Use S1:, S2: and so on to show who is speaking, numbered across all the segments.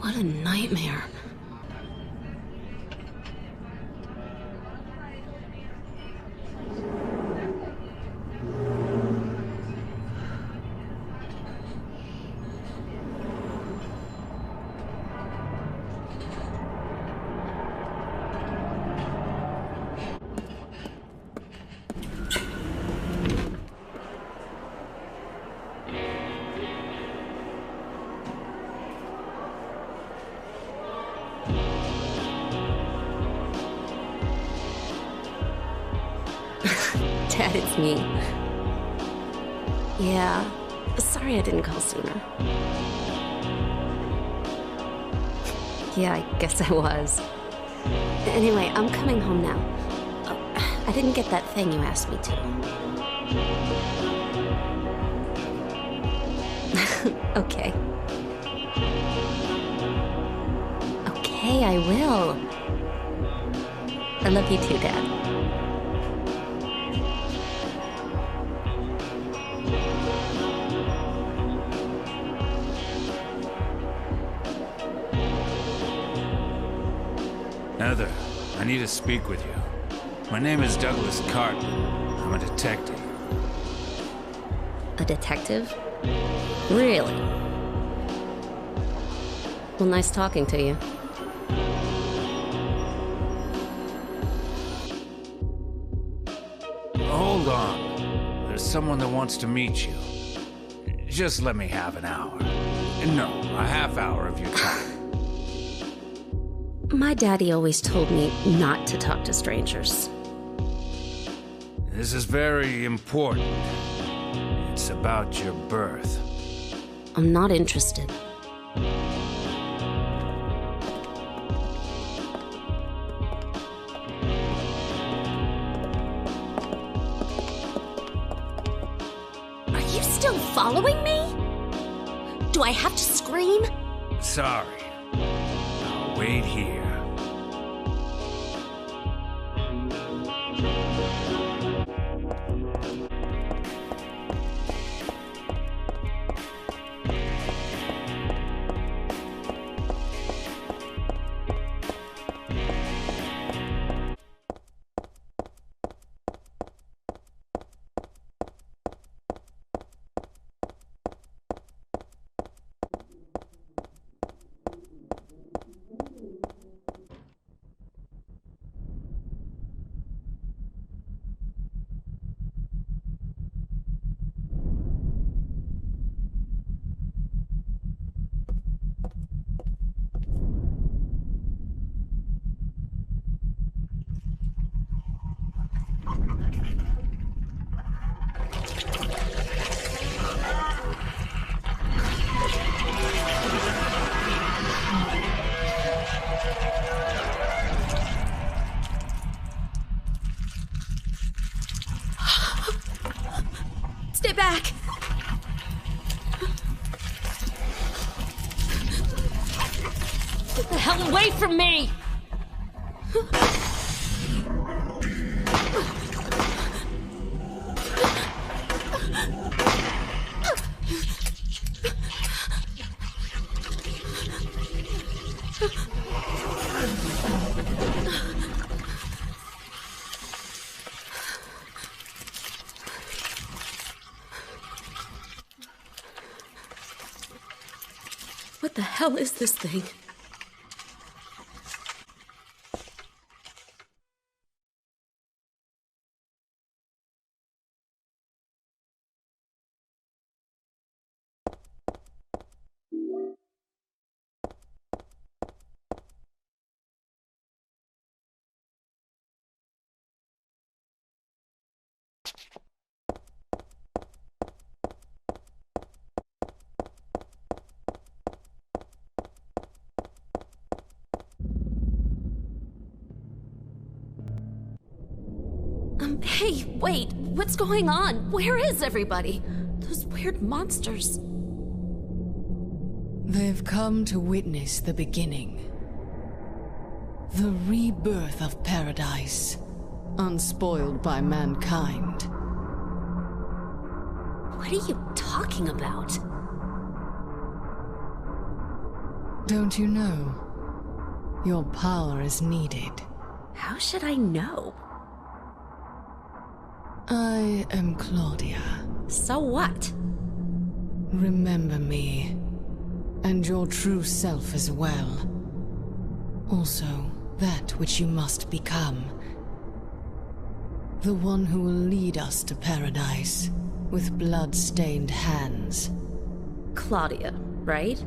S1: What a nightmare. Dad, it's me. Yeah, sorry I didn't call sooner. Yeah, I guess I was. Anyway, I'm coming home now. Oh, I didn't get that thing you asked me to. Okay. Okay, I will. I love you too, Dad.
S2: Heather, I need to speak with you. My name is Douglas Cartman. I'm a detective.
S1: A detective? Really? Well, nice talking to you.
S2: Hold on. There's someone that wants to meet you. Just let me have an hour. No, a half hour of your time.
S1: My daddy always told me not to talk to strangers.
S2: This is very important. It's about your birth.
S1: I'm not interested. Are you still following me? Do I have to scream?
S2: Sorry. I'll wait here.
S1: Stay back! Get the hell away from me! What the hell is this thing? Hey, wait, what's going on? Where is everybody? Those weird monsters.
S3: They've come to witness the beginning. The rebirth of paradise, unspoiled by mankind.
S1: What are you talking about?
S3: Don't you know? Your power is needed.
S1: How should I know?
S3: I am Claudia.
S1: So what?
S3: Remember me, and your true self as well. Also, that which you must become. The one who will lead us to paradise, with blood-stained hands.
S1: Claudia, right?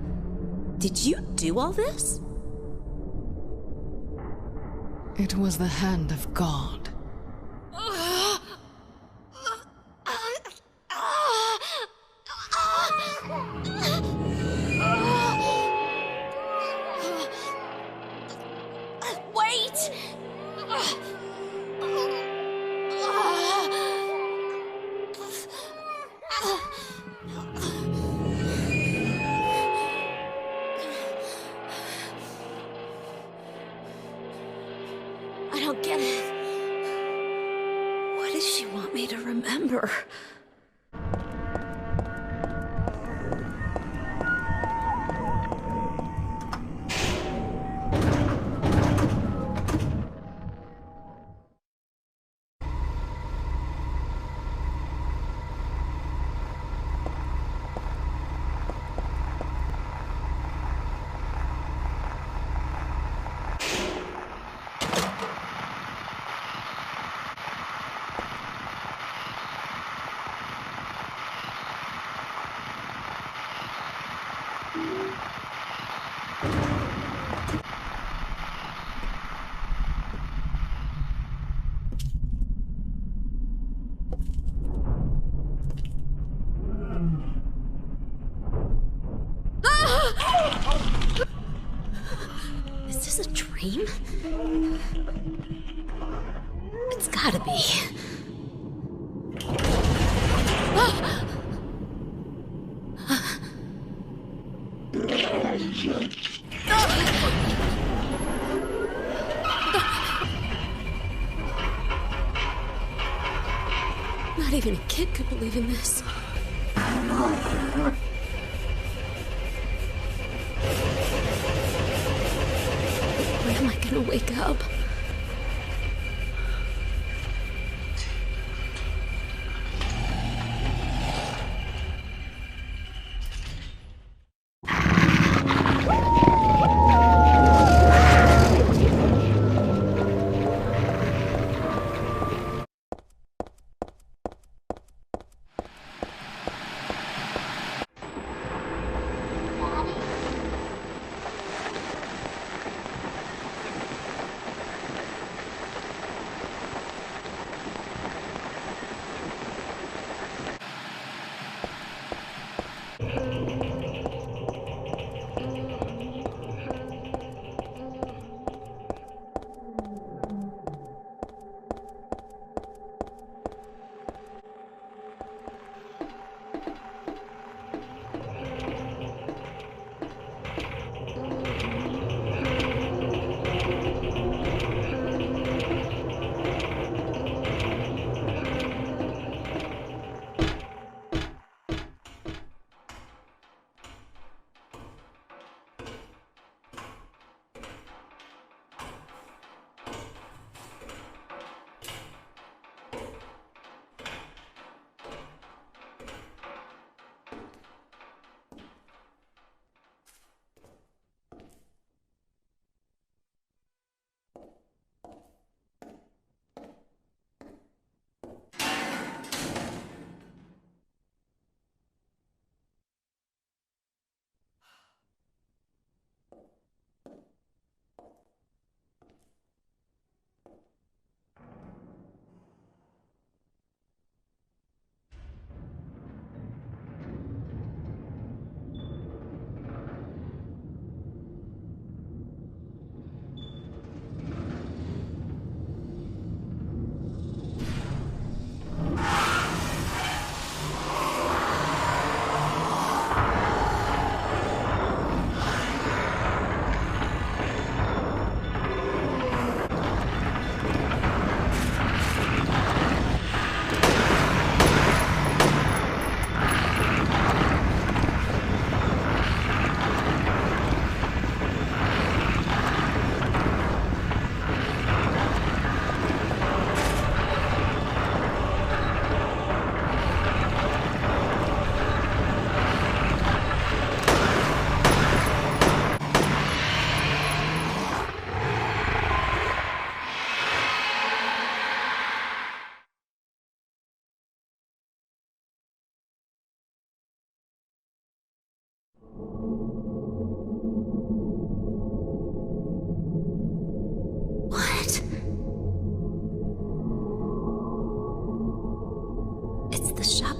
S1: Did you do all this?
S3: It was the hand of God.
S1: Wait! I don't get it. What does she want me to remember? Is this a dream? It's gotta be. Not even a kid could believe in this. When am I gonna wake up?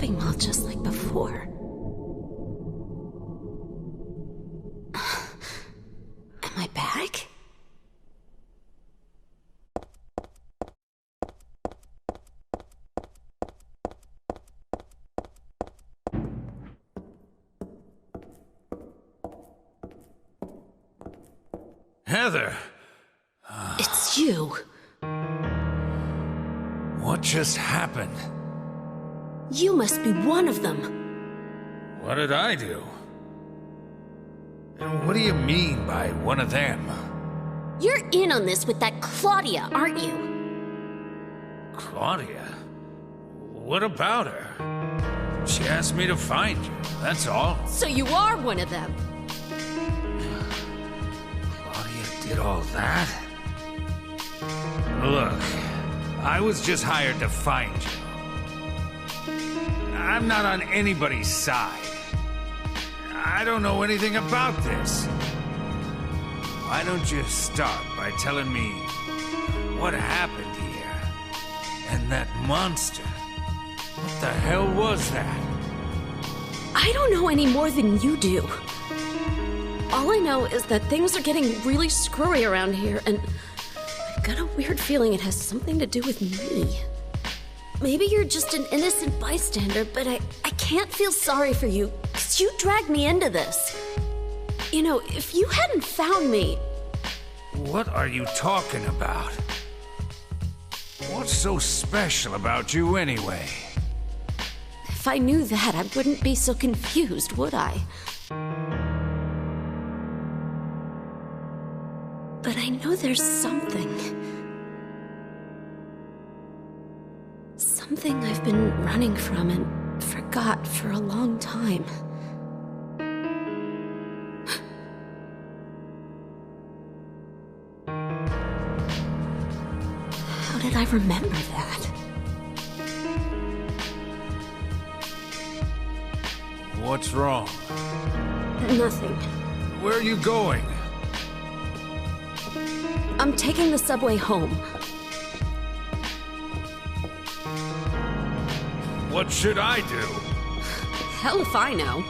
S1: shopping mall just like before. Am I back?
S2: Heather!
S1: It's you.
S2: What just happened?
S1: You must be one of them.
S2: What did I do? And what do you mean by one of them?
S1: You're in on this with that Claudia, aren't you?
S2: Claudia? What about her? She asked me to find you, that's all.
S1: So you are one of them.
S2: Claudia did all that? Look, I was just hired to find you. I'm not on anybody's side. I don't know anything about this. Why don't you start by telling me what happened here? And that monster. What the hell was that?
S1: I don't know any more than you do. All I know is that things are getting really screwy around here, and I've got a weird feeling it has something to do with me. Maybe you're just an innocent bystander, but I can't feel sorry for you, because you dragged me into this. You know, if you hadn't found me...
S2: What are you talking about? What's so special about you anyway?
S1: If I knew that, I wouldn't be so confused, would I? But I know there's something. Something I've been running from and forgot for a long time. How did I remember that?
S2: What's wrong?
S1: Nothing.
S2: Where are you going?
S1: I'm taking the subway home.
S2: What should I do?
S1: Hell if I know.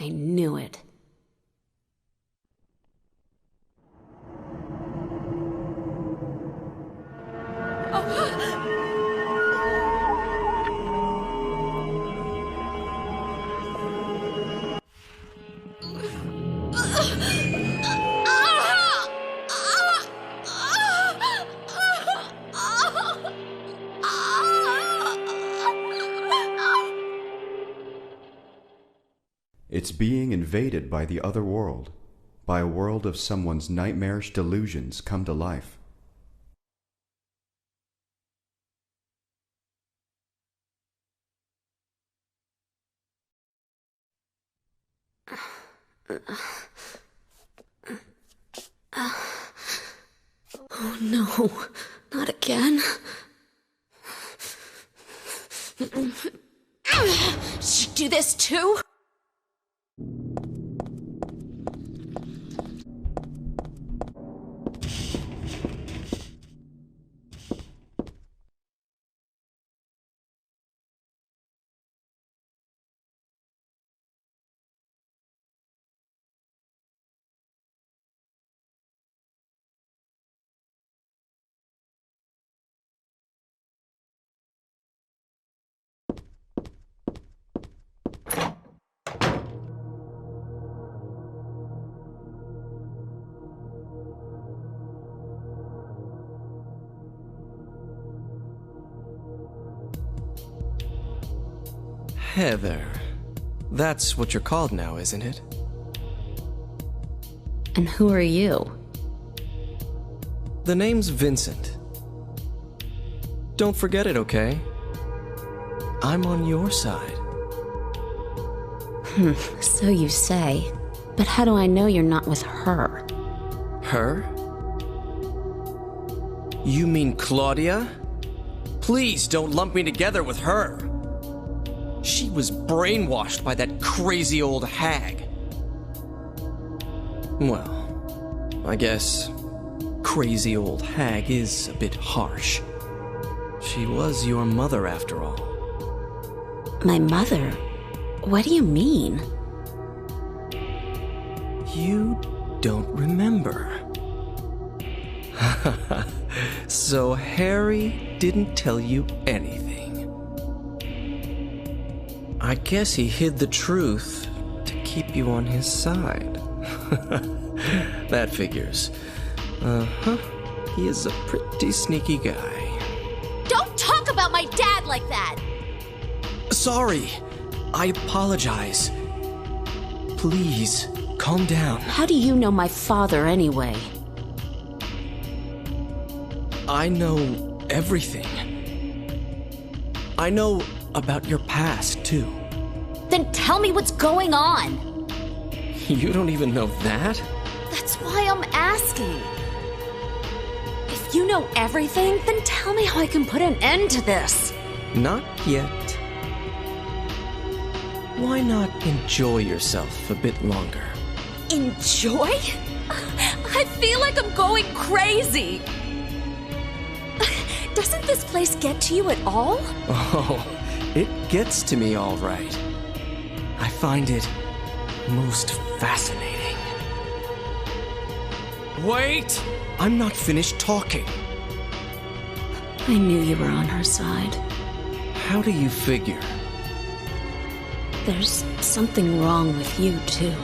S1: I knew it.
S4: It's being invaded by the other world, by a world of someone's nightmarish delusions come to life.
S1: Oh no, not again. Should you do this too?
S5: Heather. That's what you're called now, isn't it?
S1: And who are you?
S5: The name's Vincent. Don't forget it, okay? I'm on your side.
S1: So you say. But how do I know you're not with her?
S5: Her? You mean Claudia? Please don't lump me together with her. She was brainwashed by that crazy old hag. Well, I guess crazy old hag is a bit harsh. She was your mother after all.
S1: My mother? What do you mean?
S5: You don't remember. So Harry didn't tell you anything. I guess he hid the truth to keep you on his side. That figures. Uh-huh. He is a pretty sneaky guy.
S1: Don't talk about my dad like that!
S5: Sorry. I apologize. Please, calm down.
S1: How do you know my father anyway?
S5: I know everything. I know about your past, too.
S1: Then tell me what's going on!
S5: You don't even know that?
S1: That's why I'm asking. If you know everything, then tell me how I can put an end to this.
S5: Not yet. Why not enjoy yourself a bit longer?
S1: Enjoy? I feel like I'm going crazy. Doesn't this place get to you at all?
S5: Oh, it gets to me all right. I find it most fascinating. Wait! I'm not finished talking.
S1: I knew you were on her side.
S5: How do you figure?
S1: There's something wrong with you, too.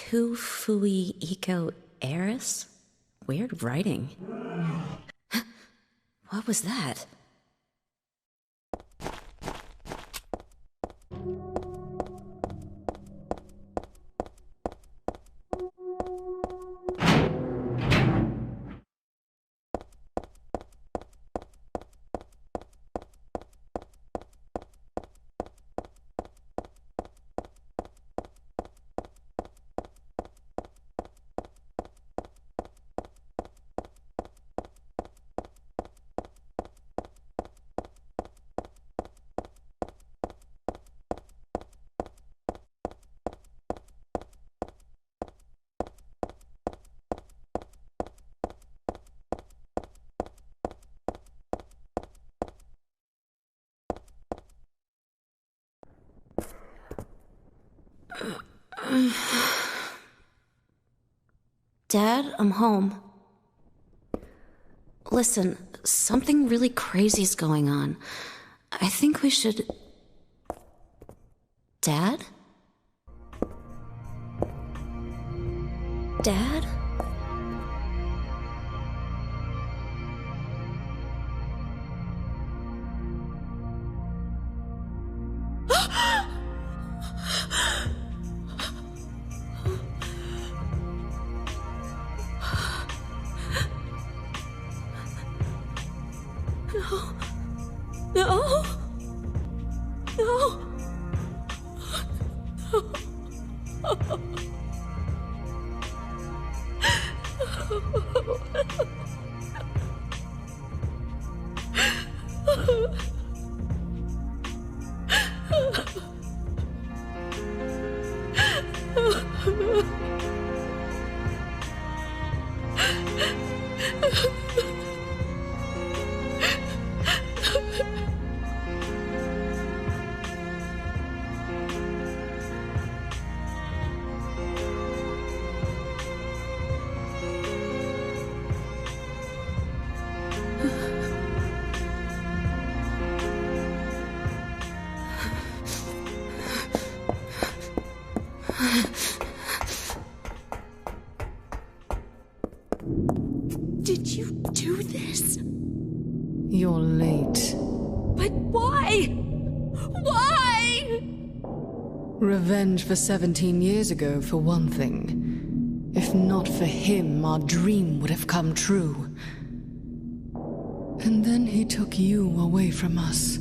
S1: Tu fui eco eris? Weird writing. What was that? Dad, I'm home. Listen, something really crazy's going on. I think we should... Dad? Dad? No. No. No. Did you do this?
S3: You're late.
S1: But why? Why?
S3: Revenge for 17 years ago, for one thing. If not for him, our dream would have come true. And then he took you away from us.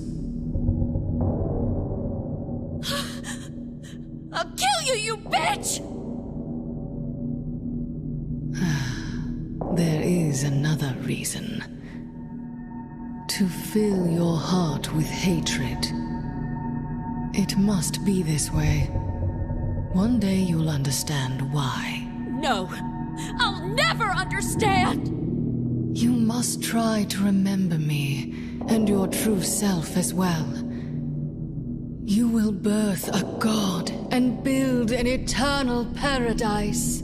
S1: I'll kill you, you bitch!
S3: There is another reason. To fill your heart with hatred. It must be this way. One day you'll understand why.
S1: No, I'll never understand!
S3: You must try to remember me, and your true self as well. You will birth a god and build an eternal paradise.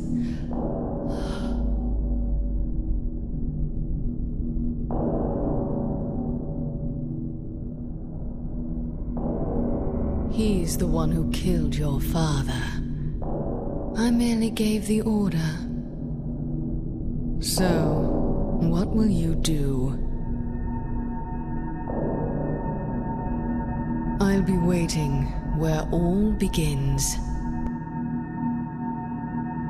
S3: He's the one who killed your father. I merely gave the order. So, what will you do? I'll be waiting where all begins.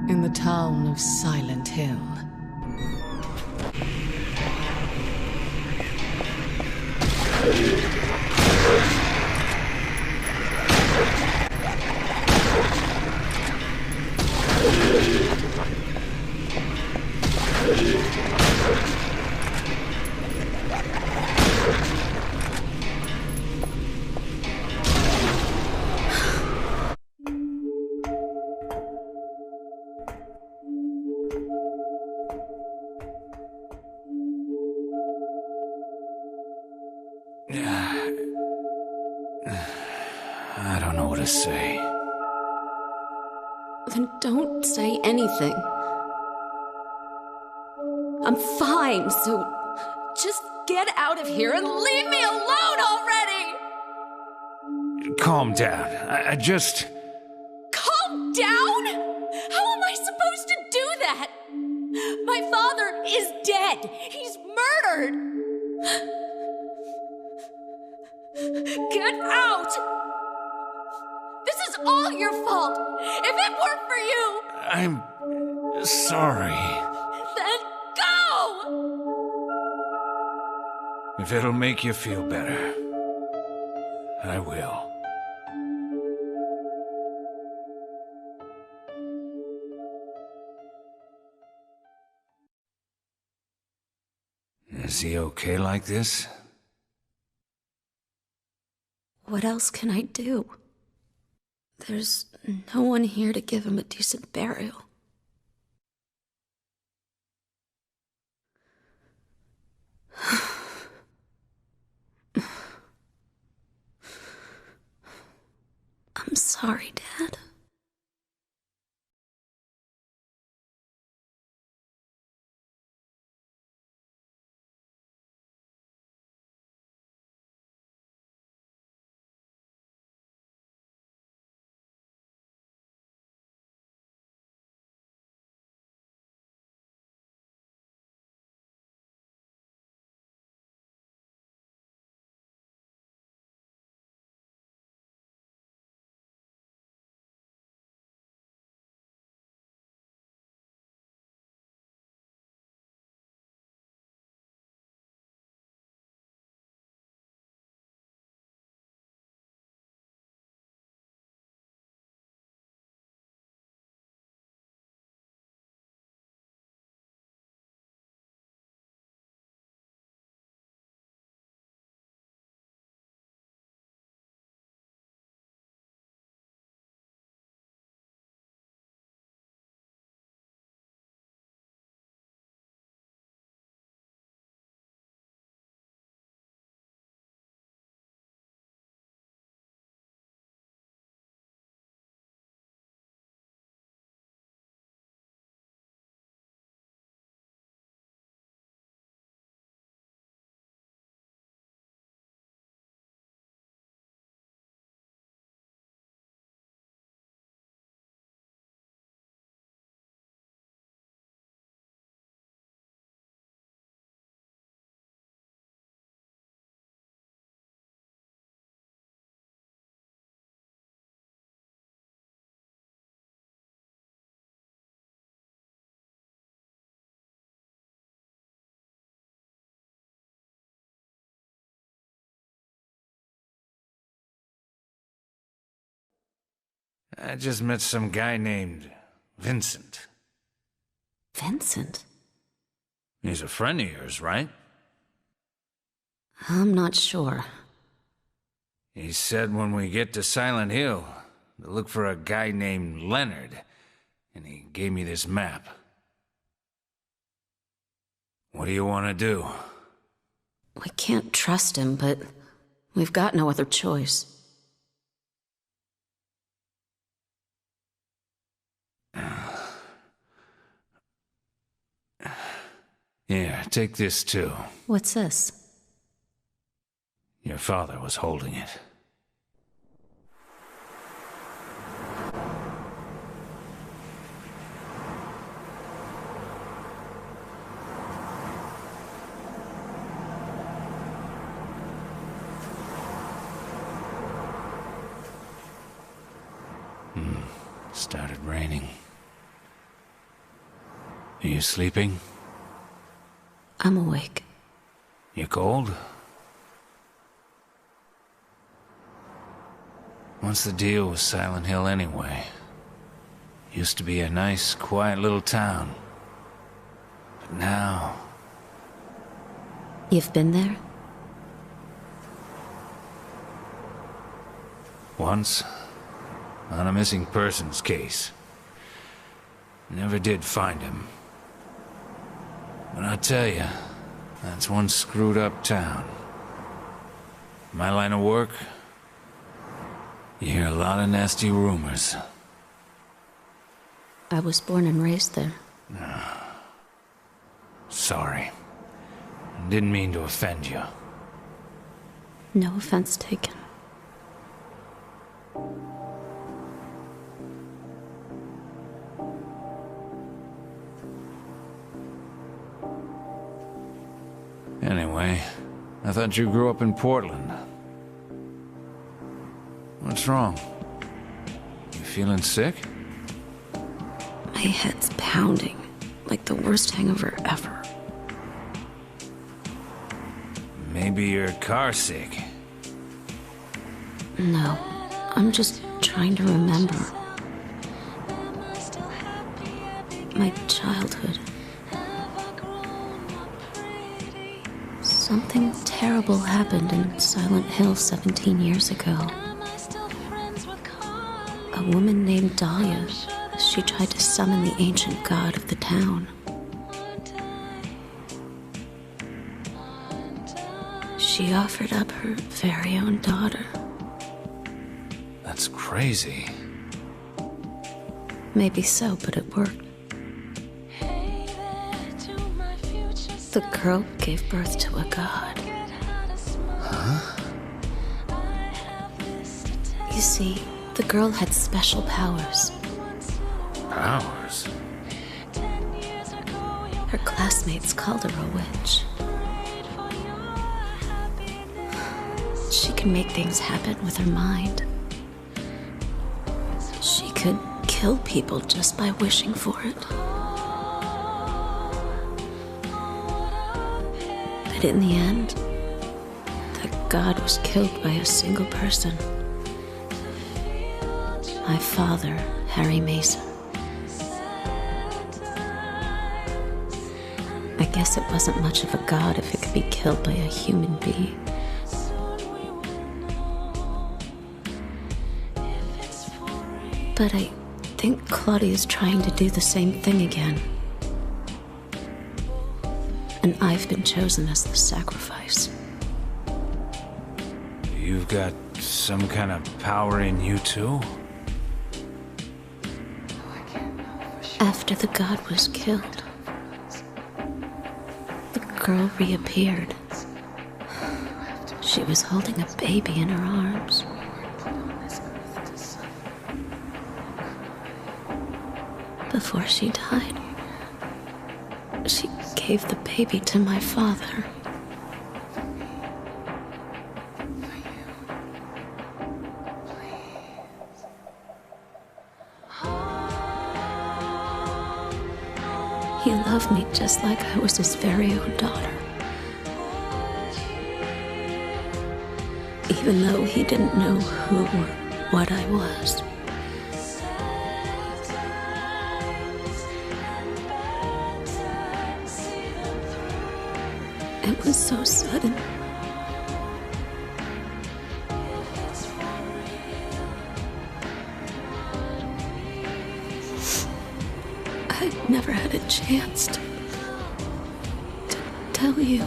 S3: In the town of Silent Hill.
S2: I don't know what to say.
S1: Then don't say anything. I'm fine, so just get out of here and leave me alone already!
S2: Calm down. I just...
S1: Calm down? How am I supposed to do that? My father is dead. He's murdered. Get out! This is all your fault. If it weren't for you...
S2: I'm... sorry.
S1: Then go!
S2: If it'll make you feel better, I will. Is he okay like this?
S1: What else can I do? There's no one here to give him a decent burial. I'm sorry, Dad.
S2: I just met some guy named Vincent.
S1: Vincent?
S2: He's a friend of yours, right?
S1: I'm not sure.
S2: He said when we get to Silent Hill, to look for a guy named Leonard, and he gave me this map. What do you want to do?
S1: We can't trust him, but we've got no other choice.
S2: Here, take this too.
S1: What's this?
S2: Your father was holding it. Started raining. Are you sleeping?
S1: I'm awake.
S2: You cold? What's the deal with Silent Hill anyway? Used to be a nice, quiet little town. But now...
S1: You've been there?
S2: Once, on a missing persons case. Never did find him. But I tell you, that's one screwed up town. My line of work, you hear a lot of nasty rumors.
S1: I was born and raised there.
S2: Sorry. Didn't mean to offend you.
S1: No offense taken.
S2: Anyway, I thought you grew up in Portland. What's wrong? You feeling sick?
S1: My head's pounding, like the worst hangover ever.
S2: Maybe you're car sick.
S1: No, I'm just trying to remember. My childhood. Something terrible happened in Silent Hill 17 years ago. A woman named Dahlia, she tried to summon the ancient god of the town. She offered up her very own daughter.
S2: That's crazy.
S1: Maybe so, but it worked. The girl gave birth to a god.
S2: Huh?
S1: You see, the girl had special powers.
S2: Powers?
S1: Her classmates called her a witch. She could make things happen with her mind. She could kill people just by wishing for it. But in the end, that god was killed by a single person. My father, Harry Mason. I guess it wasn't much of a god if it could be killed by a human being. But I think Claudia's trying to do the same thing again. And I've been chosen as the sacrifice.
S2: You've got some kind of power in you too?
S1: After the god was killed, the girl reappeared. She was holding a baby in her arms. Before she died, she gave the baby to my father. He loved me just like I was his very own daughter. Even though he didn't know who or what I was. It was so sudden. I'd never had a chance to tell you.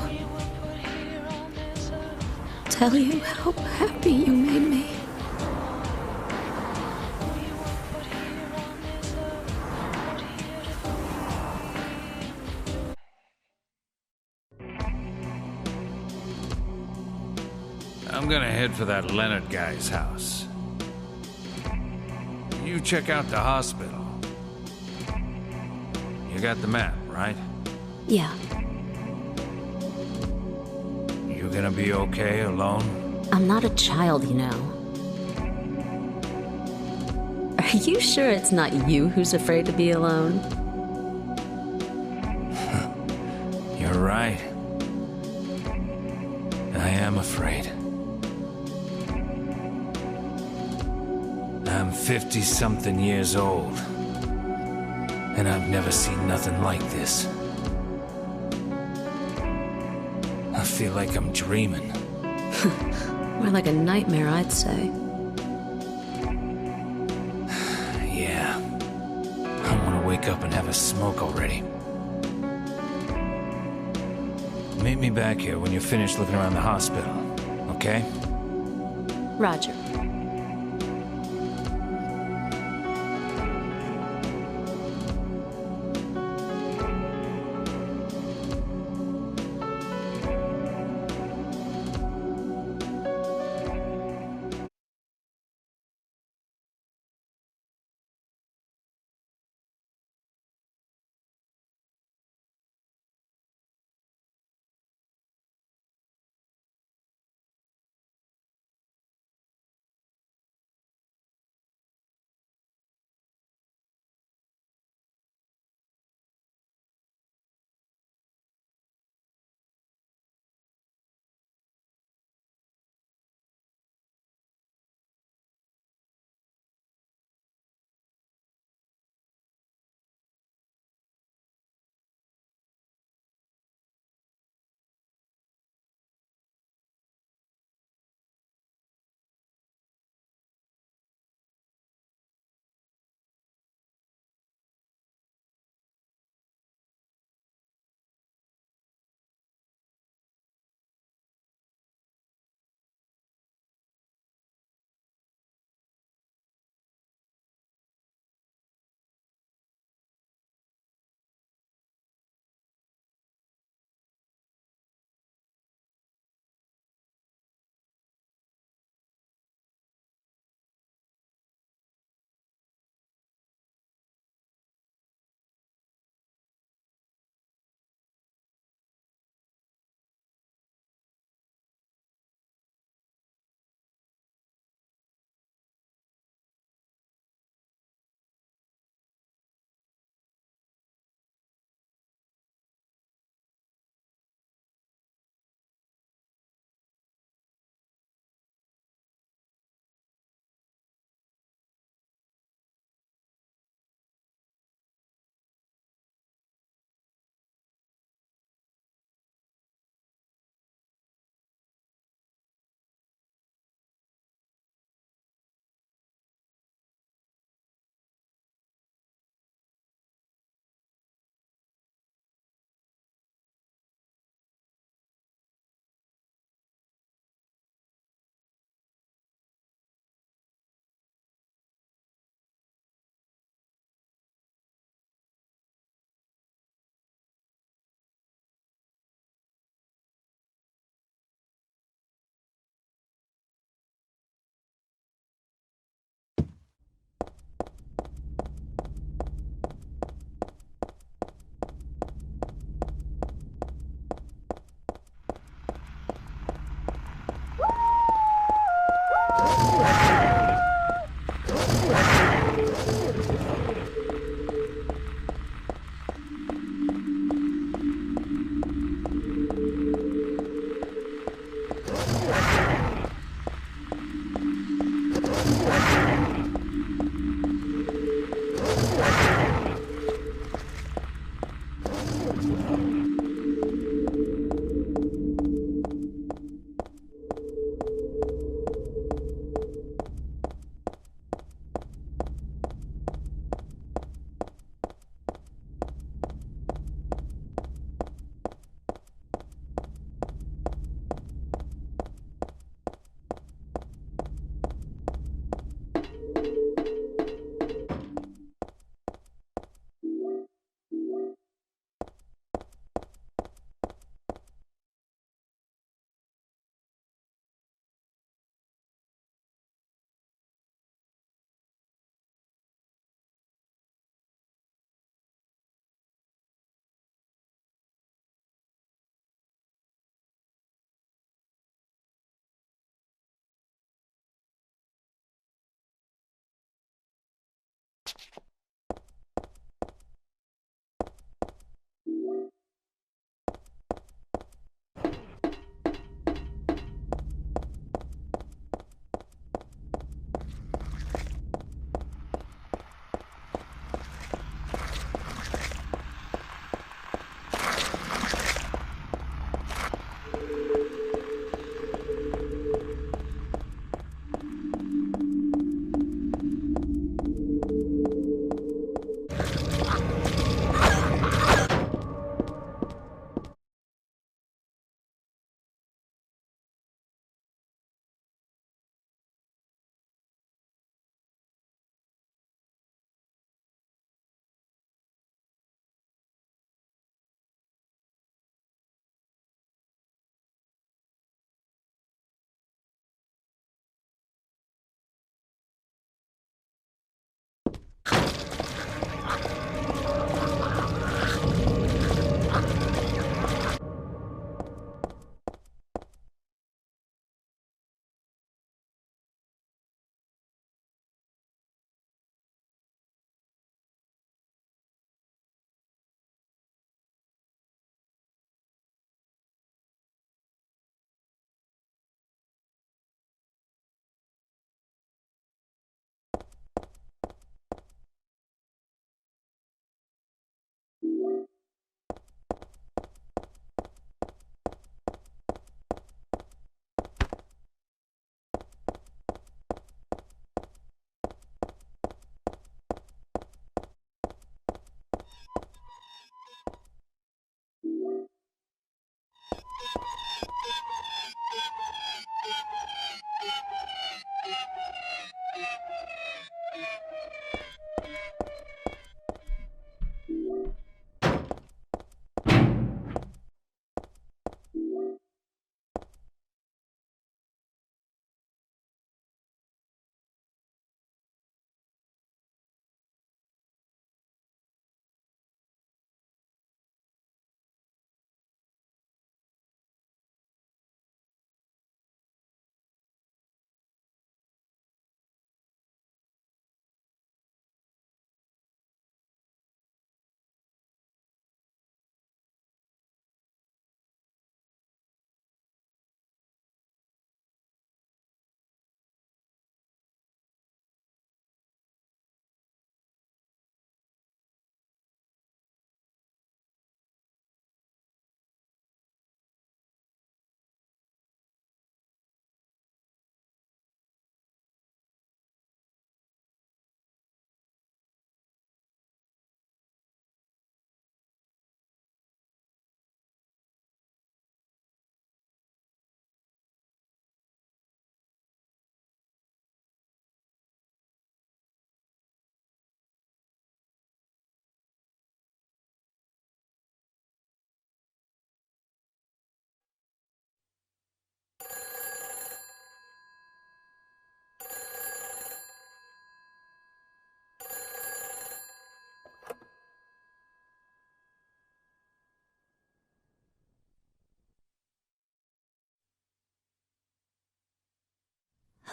S1: Tell you how happy you made me.
S2: I'm gonna head for that Leonard guy's house. You check out the hospital. You got the map, right?
S1: Yeah,
S2: You gonna be okay alone?
S1: I'm not a child, you know. Are you sure it's not you who's afraid to be alone?
S2: You're right. I am afraid. I'm 50-something years old, and I've never seen nothing like this. I feel like I'm dreaming.
S1: More like a nightmare, I'd say.
S2: Yeah. I want to wake up and have a smoke already. Meet me back here when you're finished looking around the hospital, okay?
S1: Roger.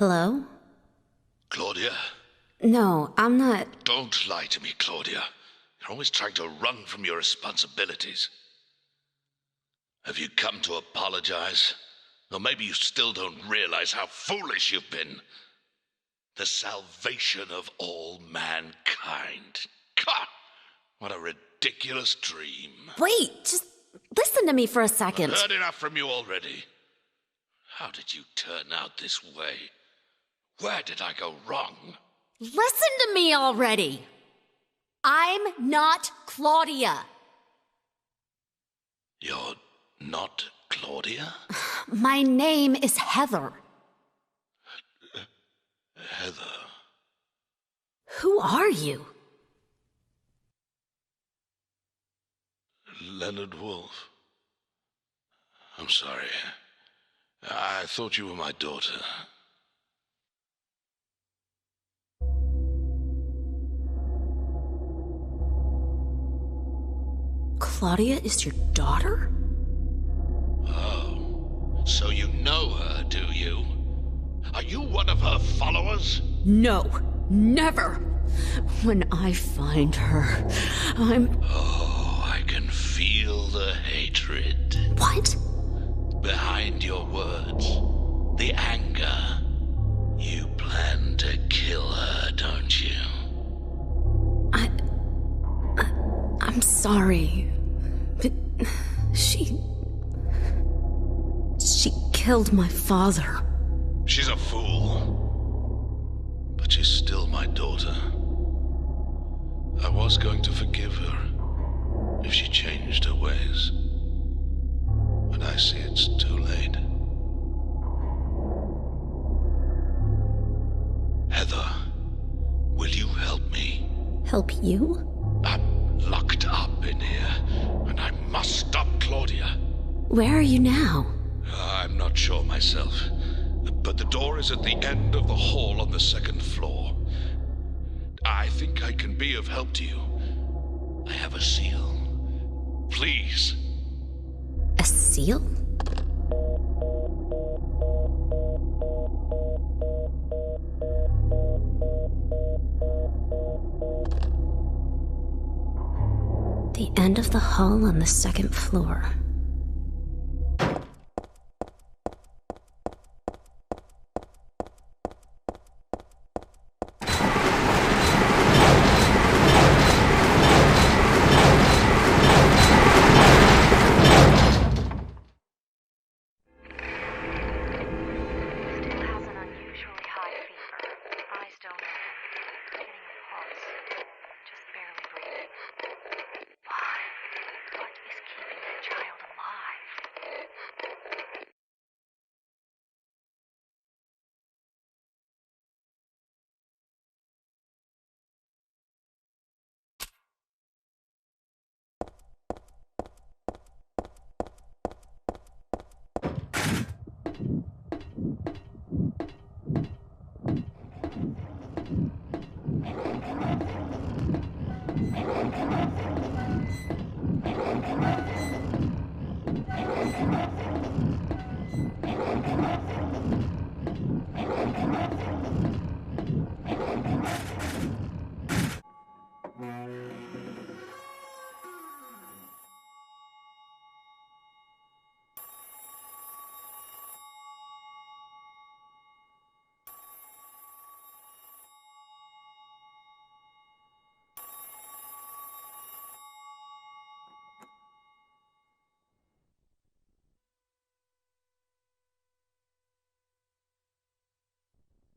S1: Hello?
S6: Claudia?
S1: No, I'm not.
S6: Don't lie to me, Claudia. You're always trying to run from your responsibilities. Have you come to apologize? Or maybe you still don't realize how foolish you've been. The salvation of all mankind. God, what a ridiculous dream.
S1: Wait, just listen to me for a second.
S6: I've heard enough from you already. How did you turn out this way? Where did I go wrong?
S1: Listen to me already. I'm not Claudia.
S6: You're not Claudia?
S1: My name is Heather.
S6: Heather.
S1: Who are you?
S6: Leonard Wolf. I'm sorry. I thought you were my daughter.
S1: Claudia is your daughter?
S6: Oh, so you know her, do you? Are you one of her followers?
S1: No, never. When I find her,
S6: Oh, I can feel the hatred.
S1: What?
S6: Behind your words. The anger. You plan to kill her, don't you?
S1: I'm sorry, but she killed my father.
S6: She's a fool. But she's still my daughter. I was going to forgive her if she changed her ways. But I see it's too late. Heather, will you help me?
S1: Help you?
S6: I'm locked up in here, and I must stop Claudia.
S1: Where are you now?
S6: I'm not sure myself, but the door is at the end of the hall on the second floor. I think I can be of help to you. I have a seal. Please.
S1: A seal? The end of the hall on the second floor.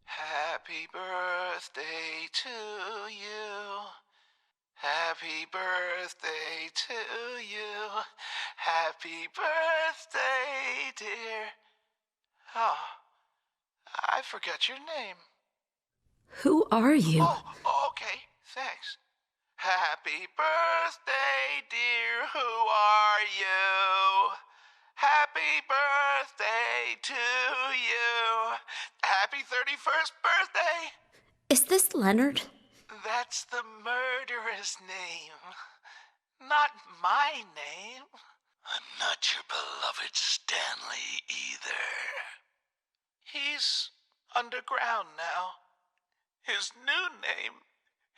S6: Happy birthday to you. Happy birthday to you. Happy birthday, dear. Oh, I forgot your name.
S1: Who are you?
S6: Oh, okay, thanks. Happy birthday, dear. Who are you? Happy birthday to you. Happy 31st birthday.
S1: Is this Leonard?
S6: That's the murderer's name. Not my name. I'm not your beloved Stanley either. He's
S7: underground now. His new name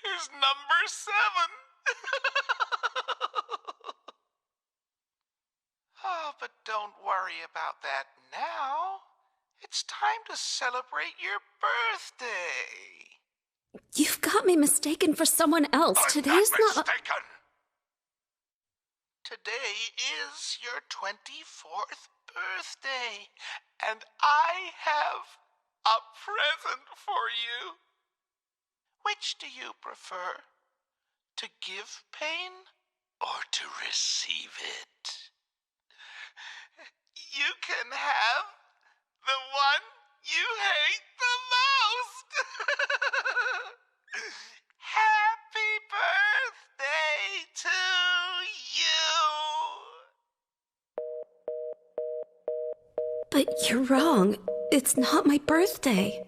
S7: is Number 7. Oh, but don't worry about that now. It's time to celebrate your birthday.
S1: You've got me mistaken for someone else.
S6: I'm
S1: Today's
S6: not
S1: not.
S6: mistaken.
S7: Today is your 24th birthday, and I have a present for you. Which do you prefer? To give pain or to receive it? You can have the one you hate the most. Happy birthday to you.
S1: But you're wrong. It's not my birthday.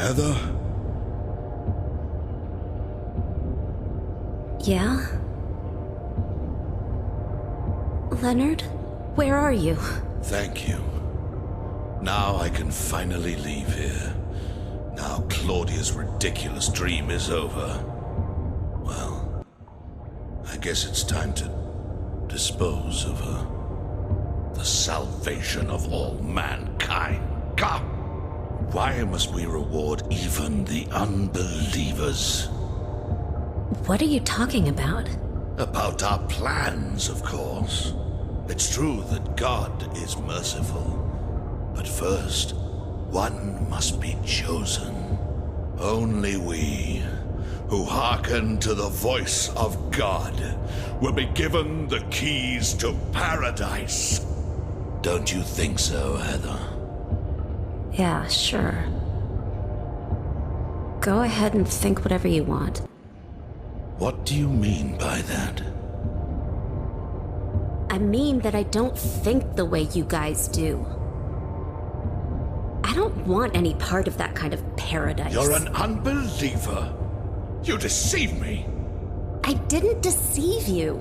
S6: Heather?
S1: Yeah? Leonard, where are you?
S6: Thank you. Now I can finally leave here. Now Claudia's ridiculous dream is over. Well, I guess it's time to dispose of her. The salvation of all mankind. God! Why must we reward even the unbelievers?
S1: What are you talking about?
S6: About our plans, of course. It's true that God is merciful. But first, one must be chosen. Only we, who hearken to the voice of God, will be given the keys to paradise. Don't you think so, Heather?
S1: Yeah, sure. Go ahead and think whatever you want.
S6: What do you mean by that?
S1: I mean that I don't think the way you guys do. I don't want any part of that kind of paradise.
S6: You're an unbeliever. You deceive me.
S1: I didn't deceive you.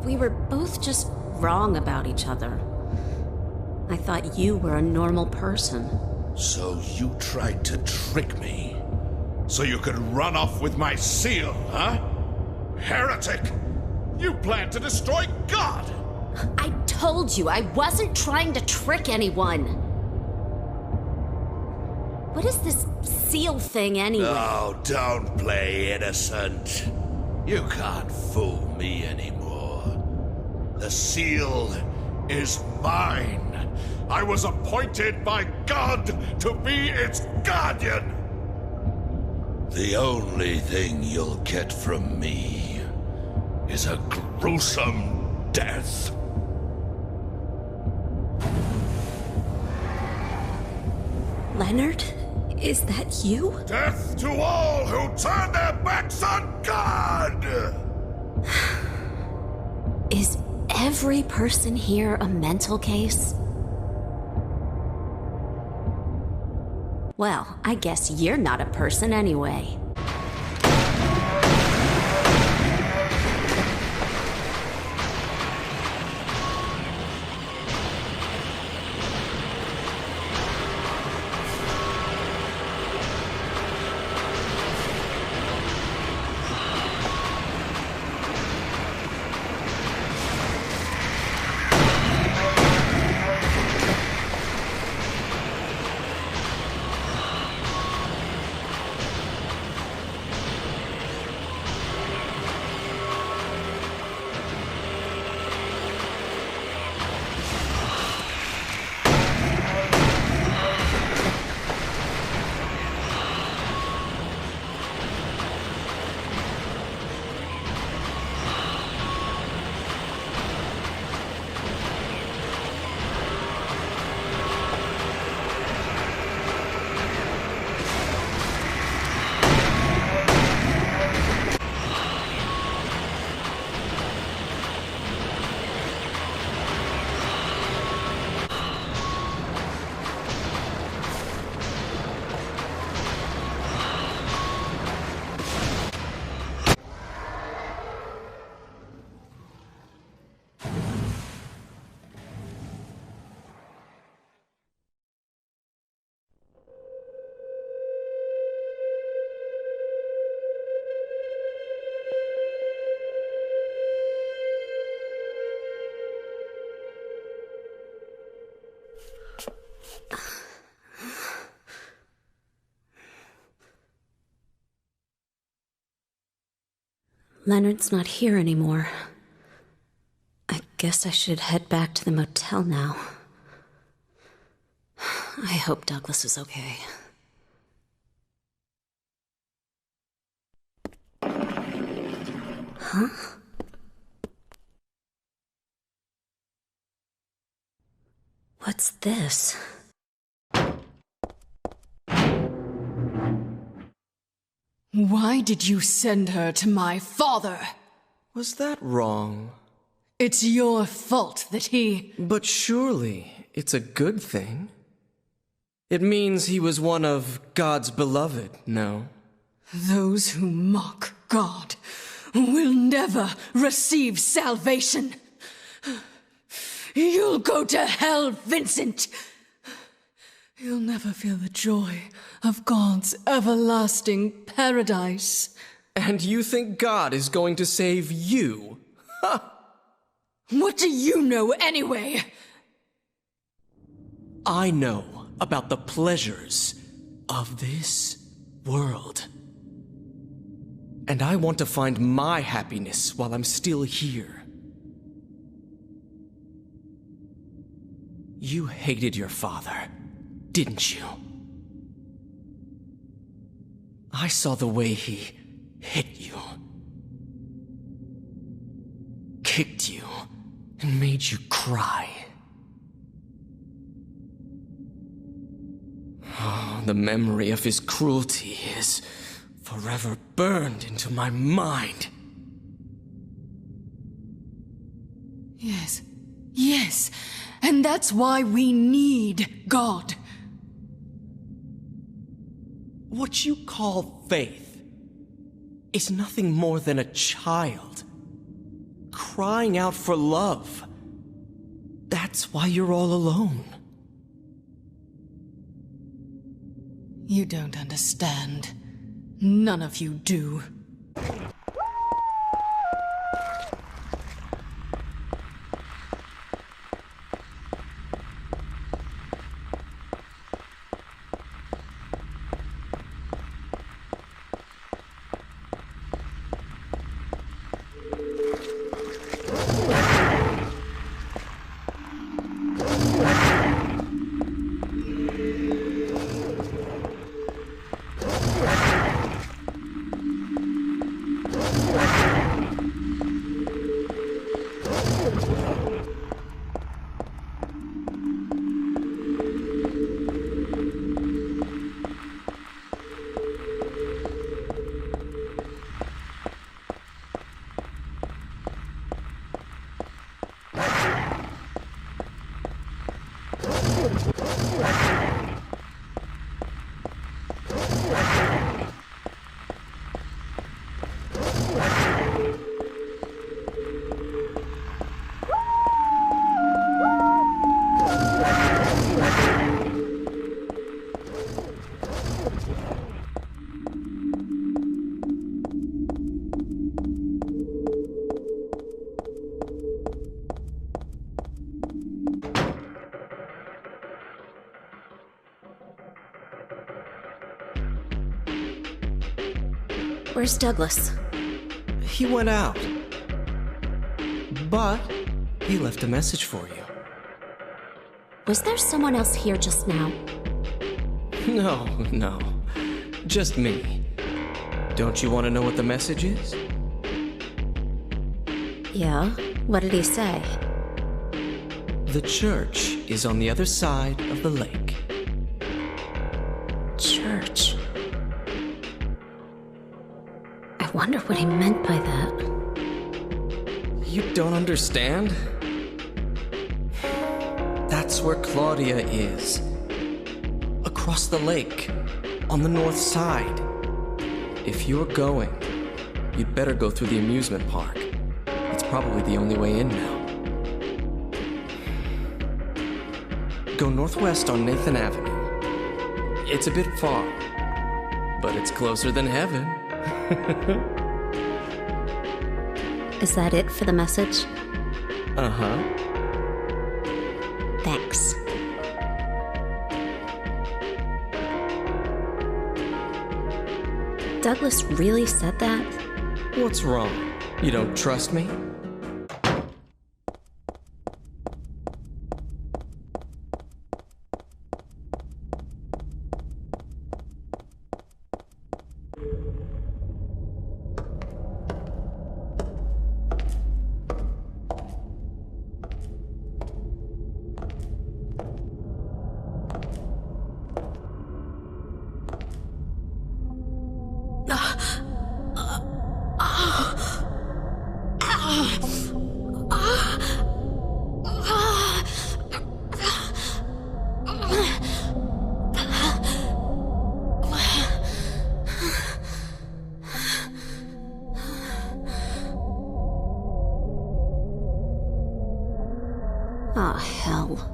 S1: We were both just wrong about each other. I thought you were a normal person.
S6: So you tried to trick me? So you could run off with my seal, huh? Heretic! You plan to destroy God!
S1: I told you I wasn't trying to trick anyone. What is this seal thing anyway?
S6: Oh, don't play innocent. You can't fool me anymore. The seal is mine. I was appointed by God to be its guardian. The only thing you'll get from me is a gruesome death.
S1: Leonard? Is that you?
S6: Death to all who turn their backs on God!
S1: Is every person here a mental case? Well, I guess you're not a person anyway. Leonard's not here anymore. I guess I should head back to the motel now. I hope Douglas is okay. Huh? What's this?
S3: Why did you send her to my father?
S5: Was that wrong?
S3: It's your fault that he...
S5: But surely it's a good thing. It means he was one of God's beloved, no?
S3: Those who mock God will never receive salvation. You'll go to hell, Vincent. You'll never feel the joy of God's everlasting paradise.
S5: And you think God is going to save you? Ha!
S3: What do you know anyway?
S5: I know about the pleasures of this world. And I want to find my happiness while I'm still here. You hated your father, didn't you? I saw the way he hit you, kicked you, and made you cry. Oh, the memory of his cruelty is forever burned into my mind.
S3: Yes, yes, and that's why we need God.
S5: What you call faith is nothing more than a child crying out for love. That's why you're all alone.
S3: You don't understand. None of you do.
S1: Where's Douglas?
S5: He went out. But he left a message for you.
S1: Was there someone else here just now?
S5: No. Just me. Don't you want to know what the message is?
S1: Yeah? What did he say?
S5: The church is on the other side of the lake.
S1: Church. I wonder what he meant by that.
S5: You don't understand? That's where Claudia is. Across the lake, on the north side. If you're going, you'd better go through the amusement park. It's probably the only way in now. Go northwest on Nathan Avenue. It's a bit far, but it's closer than heaven.
S1: Is that it for the message?
S5: Uh-huh.
S1: Thanks. Douglas really said that?
S5: What's wrong? You don't trust me?
S1: Ah, hell.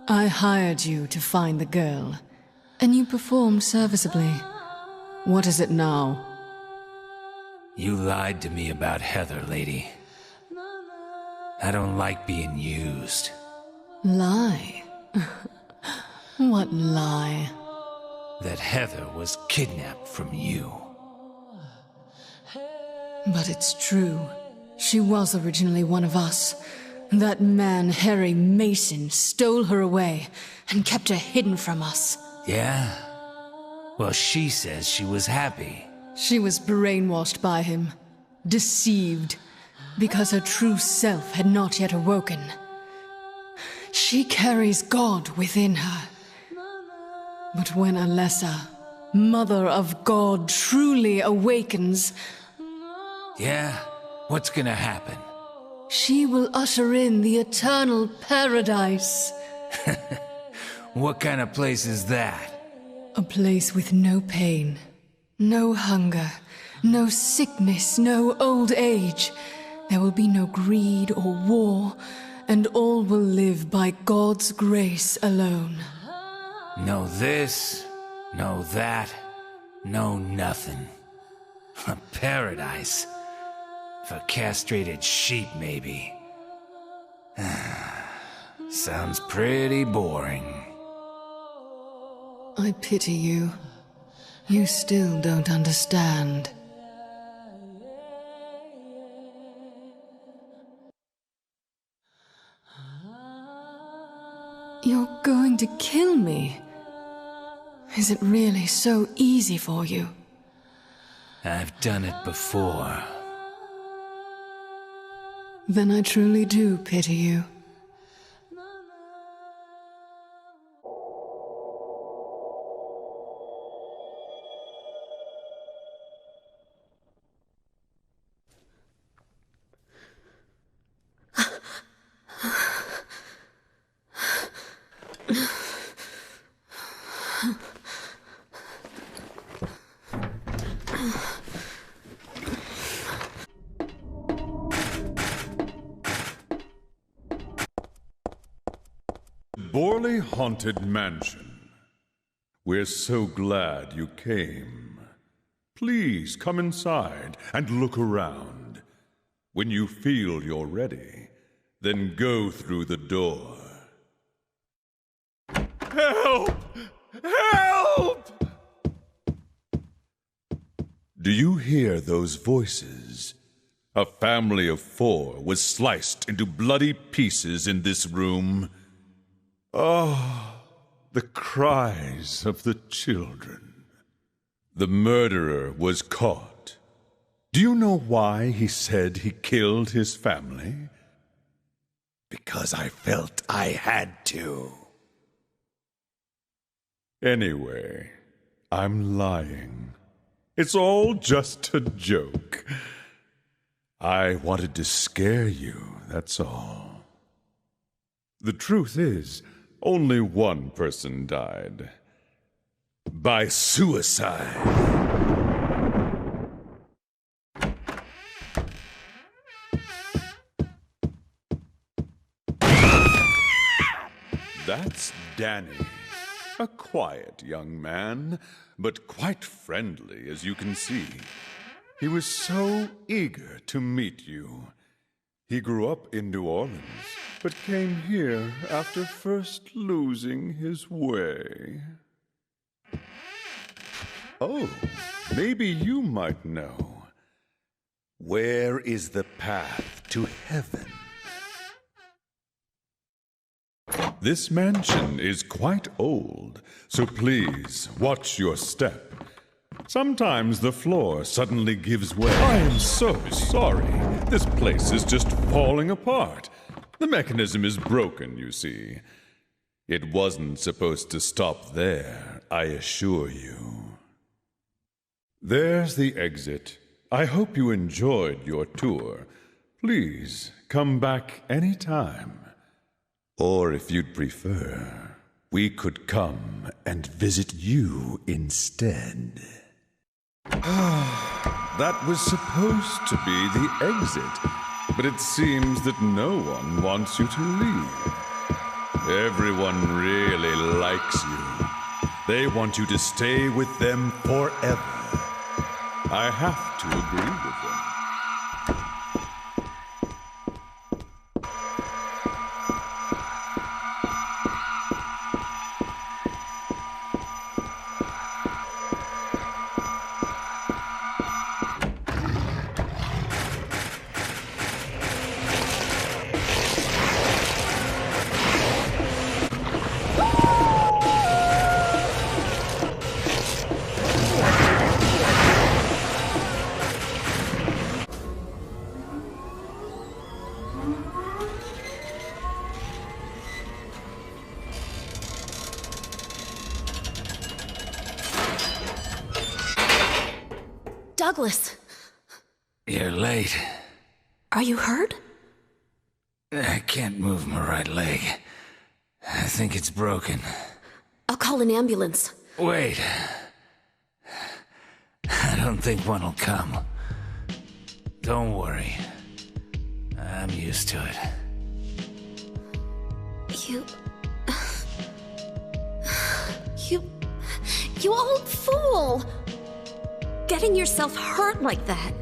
S3: I hired you to find the girl, and you performed serviceably. What is it now?
S2: You lied to me about Heather, lady. I don't like being used.
S3: Lie? What lie?
S2: That Heather was kidnapped from you.
S3: But it's true. She was originally one of us. That man, Harry Mason, stole her away and kept her hidden from us.
S2: Yeah? Well, she says she was happy.
S3: She was brainwashed by him, deceived, because her true self had not yet awoken. She carries God within her. But when Alessa, Mother of God, truly awakens...
S2: Yeah? What's gonna happen?
S3: She will usher in the eternal paradise.
S2: What kind of place is that?
S3: A place with no pain, no hunger, no sickness, no old age. There will be no greed or war, and all will live by God's grace alone.
S2: No this, no that, no nothing. A paradise. For castrated sheep, maybe. sounds pretty boring.
S3: I pity you. You still don't understand. You're going to kill me? Is it really so easy for you?
S2: I've done it before.
S3: Then I truly do pity you.
S8: Borley Haunted Mansion. We're so glad you came. Please come inside and look around. When you feel you're ready, then go through the door. Help! Help! Do you hear those voices? A family of 4 was sliced into bloody pieces in this room. Oh, the cries of the children. The murderer was caught. Do you know why he said he killed his family? Because I felt I had to. Anyway, I'm lying. It's all just a joke. I wanted to scare you, that's all. The truth is, only one person died. By suicide. That's Danny. A quiet young man, but quite friendly, as you can see. He was so eager to meet you. He grew up in New Orleans, but came here after first losing his way. Oh, maybe you might know. Where is the path to heaven? This mansion is quite old, so please watch your step. Sometimes the floor suddenly gives way. I am so sorry. This place is just falling apart. The mechanism is broken, you see. It wasn't supposed to stop there, I assure you. There's the exit. I hope you enjoyed your tour. Please come back any time. Or if you'd prefer, we could come and visit you instead. That was supposed to be the exit, but it seems that no one wants you to leave. Everyone really likes you. They want you to stay with them forever. I have to agree with them.
S1: Douglas.
S2: You're late.
S1: Are you hurt?
S2: I can't move my right leg. I think it's broken.
S1: I'll call an ambulance.
S2: Wait. I don't think one will come. Don't worry. I'm used to it.
S1: You old fool! Getting yourself hurt like that.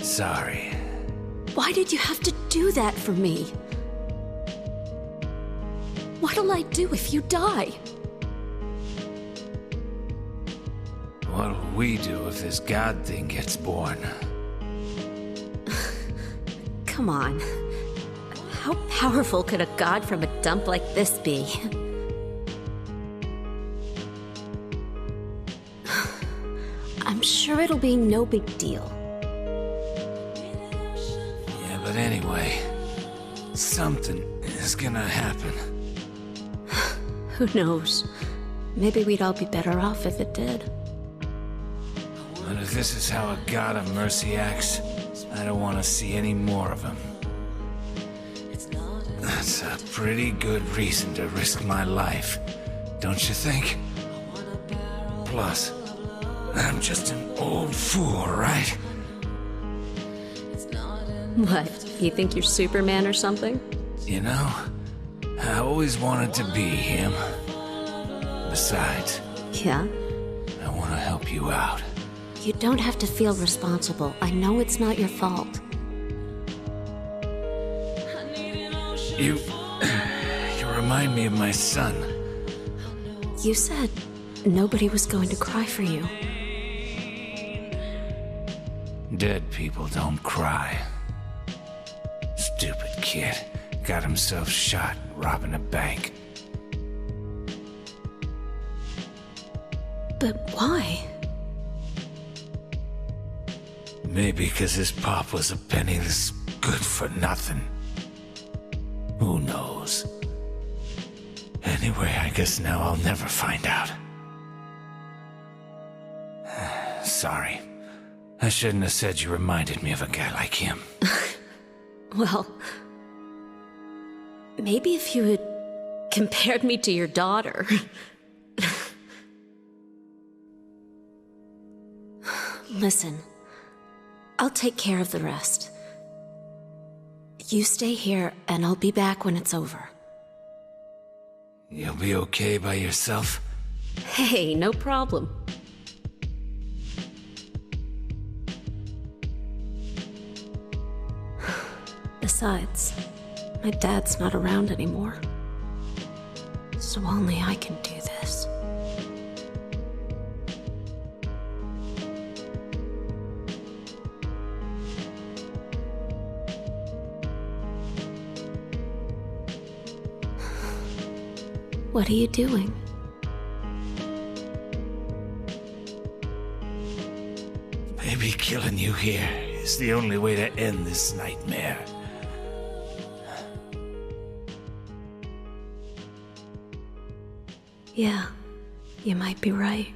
S2: Sorry.
S1: Why did you have to do that for me? What'll I do if you die?
S2: What'll we do if this god thing gets born?
S1: Come on. How powerful could a god from a dump like this be? I'm sure it'll be no big deal.
S2: Yeah, but anyway, something is gonna happen.
S1: Who knows? Maybe we'd all be better off if it did.
S2: But if this is how a god of mercy acts, I don't want to see any more of him. That's a pretty good reason to risk my life, don't you think? Plus, I'm just an old fool, right?
S1: What? You think you're Superman or something?
S2: You know, I always wanted to be him. Besides,
S1: Yeah?
S2: I want to help you out.
S1: You don't have to feel responsible. I know it's not your fault.
S2: You remind me of my son.
S1: You said nobody was going to cry for you.
S2: Dead people don't cry. Stupid kid. Got himself shot robbing a bank.
S1: But why?
S2: Maybe because his pop was a penniless good-for-nothing. Who knows? Anyway, I guess now I'll never find out. Sorry. I shouldn't have said you reminded me of a guy like him.
S1: Well, maybe if you had compared me to your daughter. Listen, I'll take care of the rest. You stay here, and I'll be back when it's over.
S2: You'll be okay by yourself?
S1: Hey, no problem. Besides, my dad's not around anymore. So only I can do this. What are you doing?
S2: Maybe killing you here is the only way to end this nightmare.
S1: Yeah, you might be right.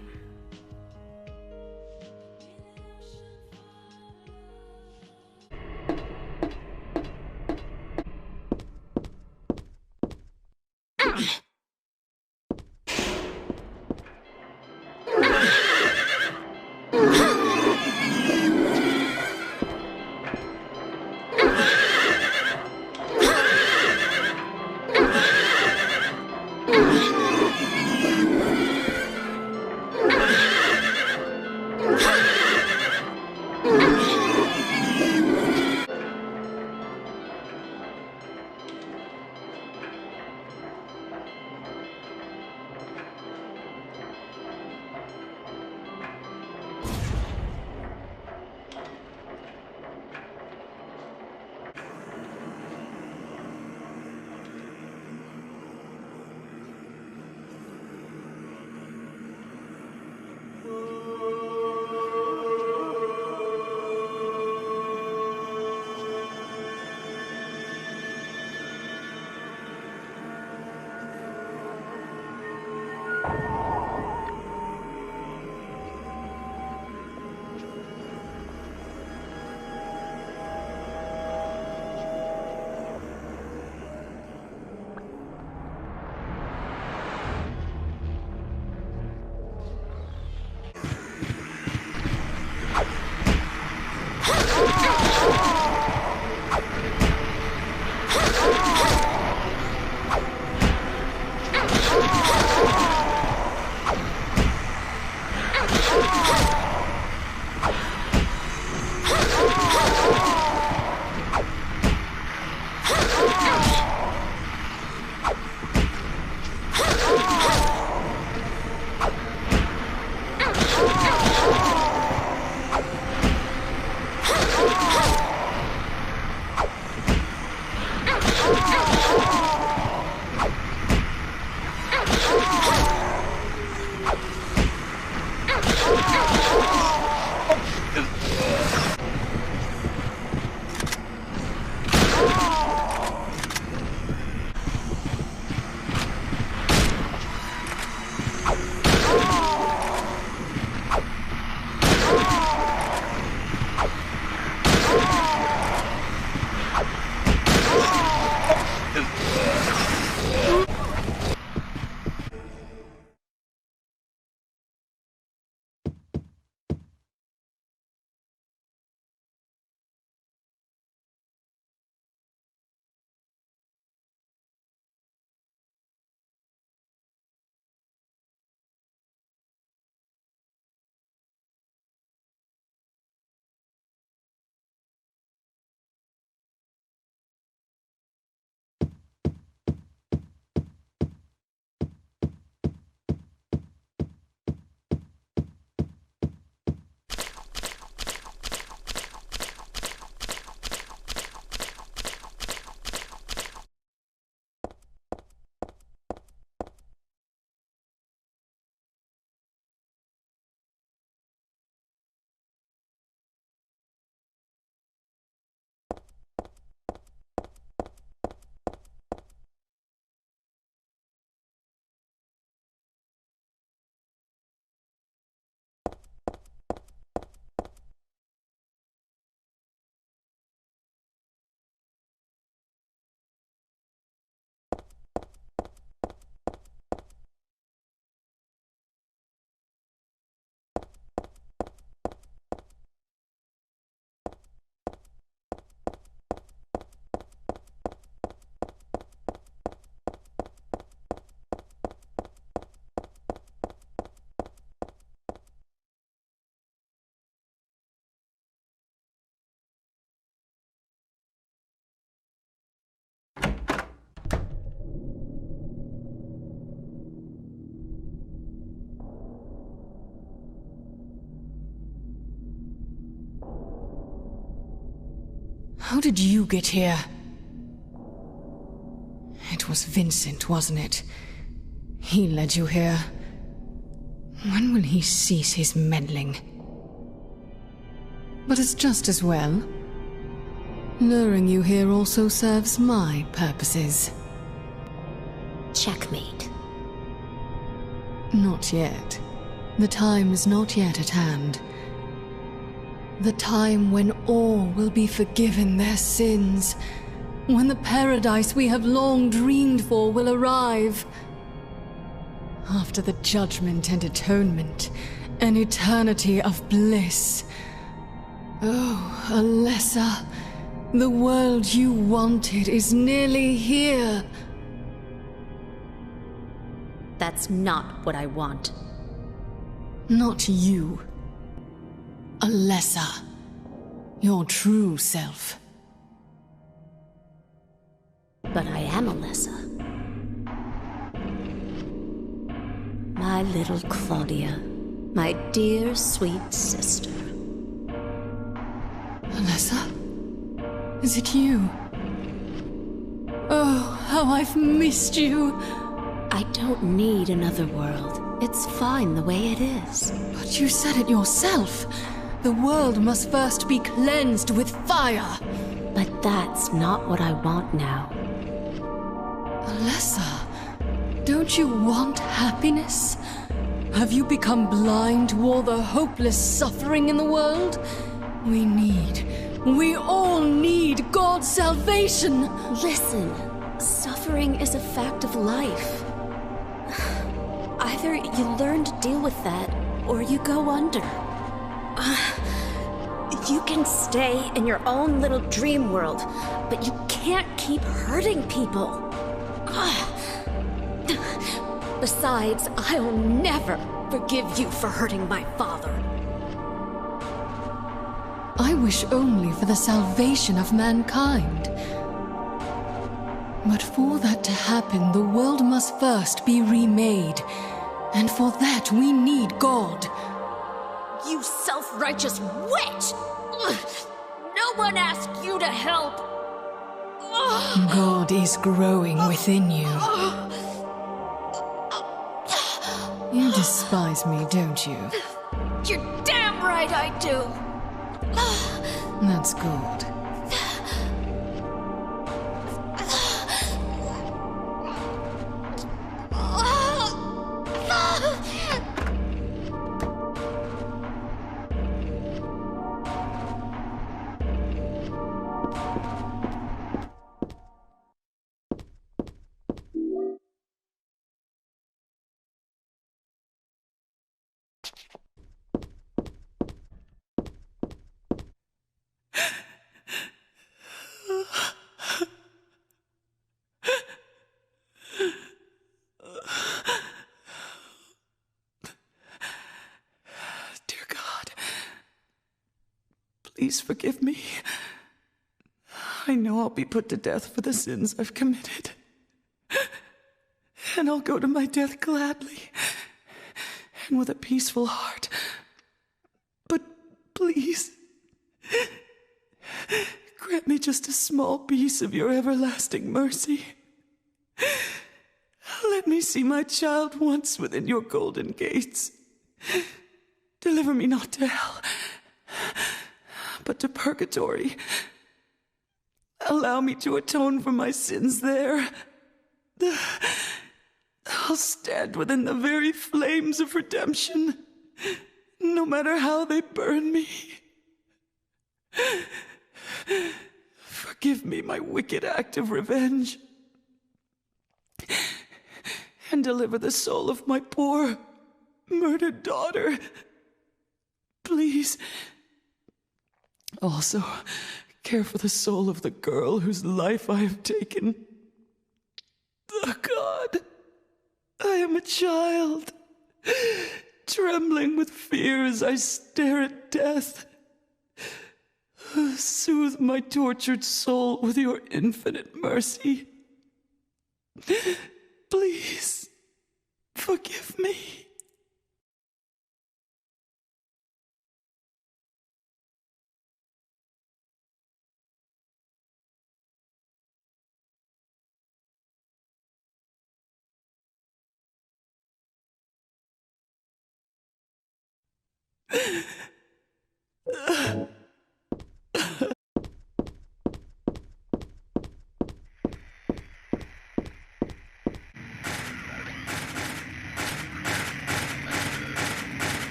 S3: How did you get here? It was Vincent, wasn't it? He led you here. When will he cease his meddling? But it's just as well. Luring you here also serves my purposes.
S1: Checkmate.
S3: Not yet. The time is not yet at hand. The time when all will be forgiven their sins. When the paradise we have long dreamed for will arrive. After the judgment and atonement, an eternity of bliss. Oh, Alessa, the world you wanted is nearly here.
S1: That's not what I want.
S3: Not you. Alessa. Your true self.
S1: But I am Alessa. My little Claudia. My dear, sweet sister.
S3: Alessa? Is it you? Oh, how I've missed you!
S1: I don't need another world. It's fine the way it is.
S3: But you said it yourself. The world must first be cleansed with fire.
S1: But that's not what I want now.
S3: Alessa, don't you want happiness? Have you become blind to all the hopeless suffering in the world? We all need God's salvation!
S1: Listen, suffering is a fact of life. Either you learn to deal with that, or you go under. You can stay in your own little dream world, but you can't keep hurting people. Besides, I'll never forgive you for hurting my father.
S3: I wish only for the salvation of mankind. But for that to happen, the world must first be remade. And for that, we need God.
S1: You self-righteous witch! No one asked you to help!
S3: God is growing within you. You despise me, don't you?
S1: You're damn right I do!
S3: That's good. Dear God, please forgive me. I know I'll be put to death for the sins I've committed. And I'll go to my death gladly and with a peaceful heart. But please, grant me just a small piece of your everlasting mercy. Let me see my child once within your golden gates. Deliver me not to hell, but to purgatory. Allow me to atone for my sins there. I'll stand within the very flames of redemption, no matter how they burn me. Forgive me my wicked act of revenge, and deliver the soul of my poor, murdered daughter. Please. Also, care for the soul of the girl whose life I have taken. Oh God, I am a child, trembling with fear as I stare at death. Soothe my tortured soul with your infinite mercy. Please, forgive me.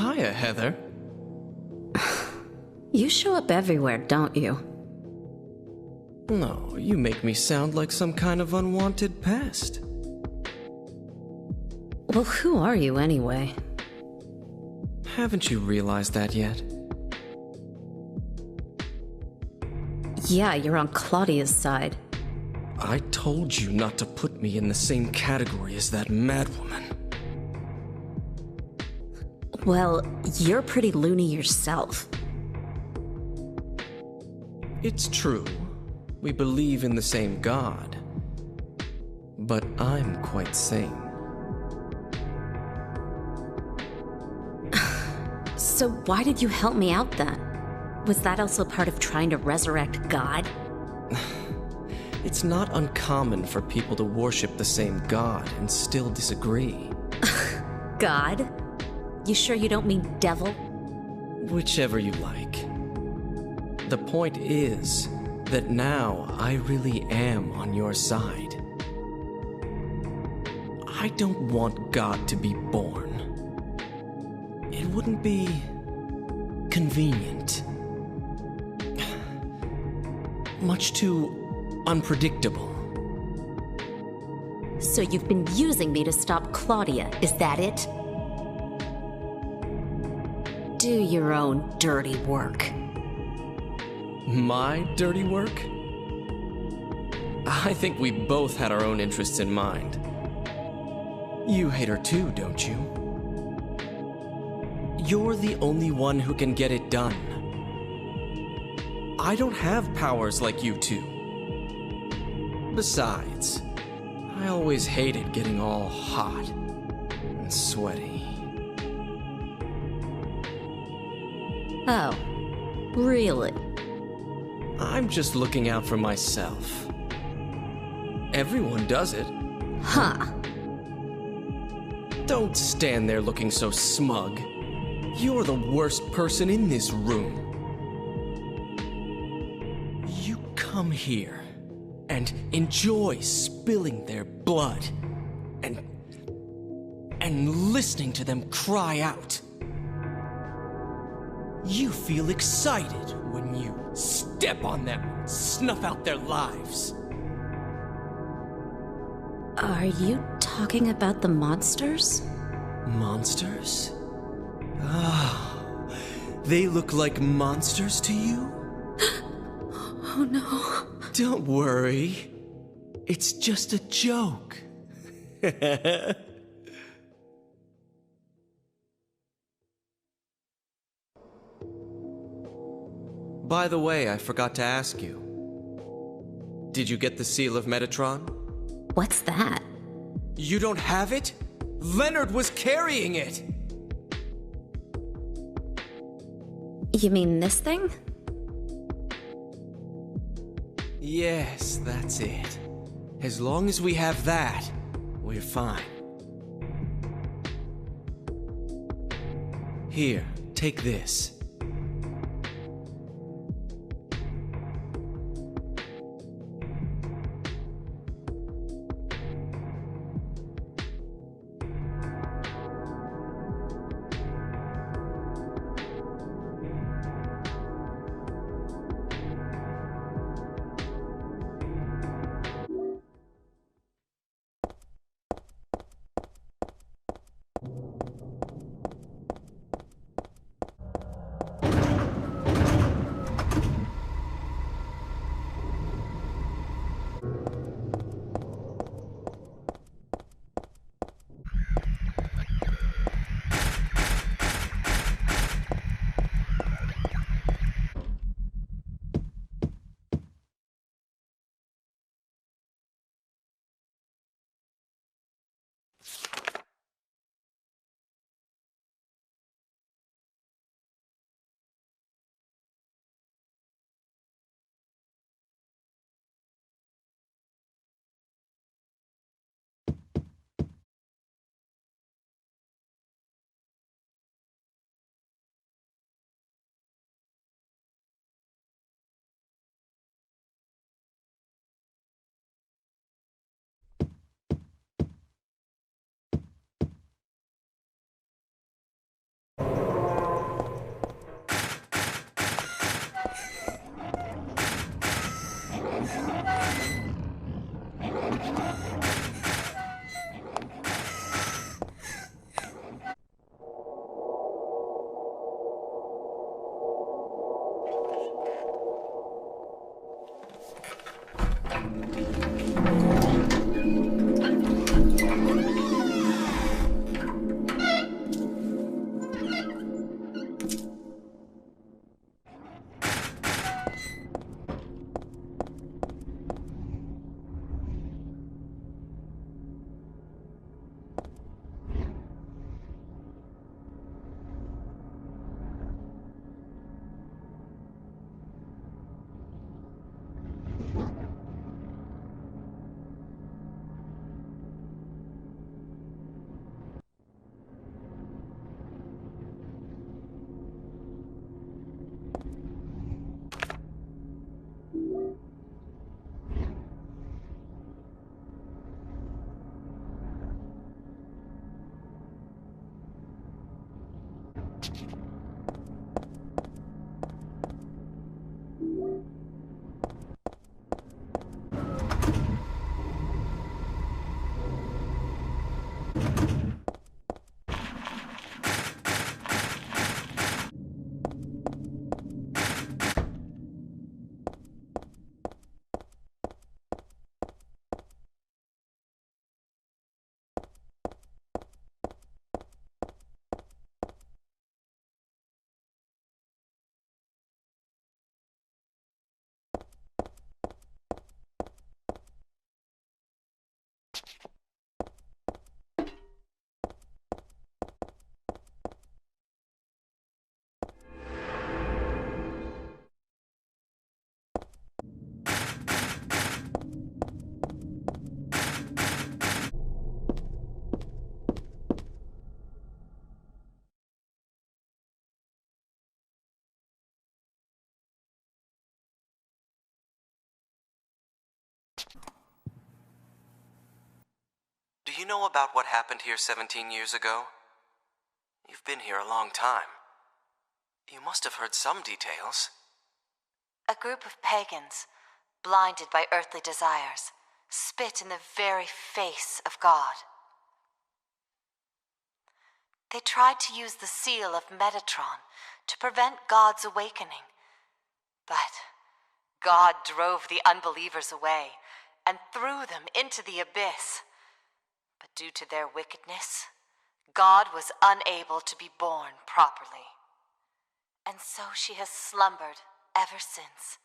S5: Hiya, Heather.
S1: You show up everywhere, don't you?
S5: No, you make me sound like some kind of unwanted pest.
S1: Well, who are you anyway?
S5: Haven't you realized that yet?
S1: Yeah, you're on Claudia's side.
S5: I told you not to put me in the same category as that madwoman.
S1: Well, you're pretty loony yourself.
S5: It's true. We believe in the same God. But I'm quite sane.
S1: So why did you help me out then? Was that also part of trying to resurrect God?
S5: It's not uncommon for people to worship the same God and still disagree.
S1: God? You sure you don't mean devil?
S5: Whichever you like. The point is that now I really am on your side. I don't want God to be born. It wouldn't be convenient. Much too unpredictable.
S1: So you've been using me to stop Claudia, is that it? Do your own dirty work.
S5: My dirty work? I think we both had our own interests in mind. You hate her too, don't you? You're the only one who can get it done. I don't have powers like you two. Besides, I always hated getting all hot and sweaty.
S1: Oh, really?
S5: I'm just looking out for myself. Everyone does it.
S1: Huh.
S5: Don't stand there looking so smug. You're the worst person in this room. You come here and enjoy spilling their blood and listening to them cry out. You feel excited when you step on them and snuff out their lives.
S1: Are you talking about the monsters?
S5: Monsters? Ah, they look like monsters to you?
S1: Oh no.
S5: Don't worry. It's just a joke. By the way, I forgot to ask you. Did you get the Seal of Metatron?
S1: What's that?
S5: You don't have it? Leonard was carrying it!
S1: You mean this thing?
S5: Yes, that's it. As long as we have that, we're fine. Here, take this.
S9: Do you know about what happened here 17 years ago? You've been here a long time. You must have heard some details.
S10: A group of pagans, blinded by earthly desires, spit in the very face of God. They tried to use the seal of Metatron to prevent God's awakening. But God drove the unbelievers away and threw them into the abyss. But due to their wickedness, God was unable to be born properly. And so she has slumbered ever since,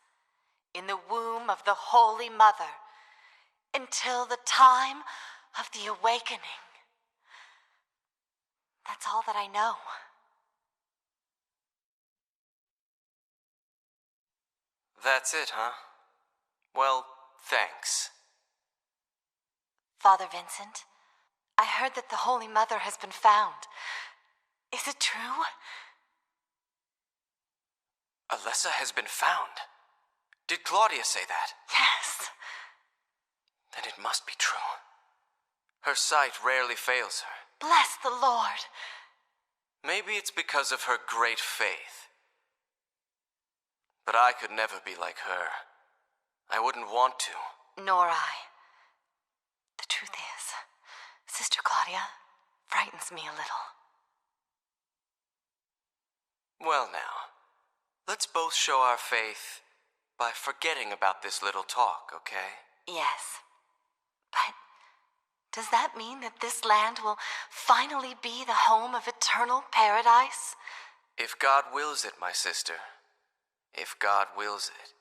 S10: in the womb of the Holy Mother, until the time of the awakening. That's all that I know.
S9: That's it, huh? Well, thanks.
S10: Father Vincent, I heard that the Holy Mother has been found. Is it true?
S9: Alessa has been found. Did Claudia say that?
S10: Yes.
S9: Then it must be true. Her sight rarely fails her.
S10: Bless the Lord.
S9: Maybe it's because of her great faith. But I could never be like her. I wouldn't want to.
S10: Nor I. The truth is, Sister Claudia frightens me a little.
S9: Well now, let's both show our faith by forgetting about this little talk, okay?
S10: Yes. But does that mean that this land will finally be the home of eternal paradise?
S9: If God wills it, my sister. If God wills it.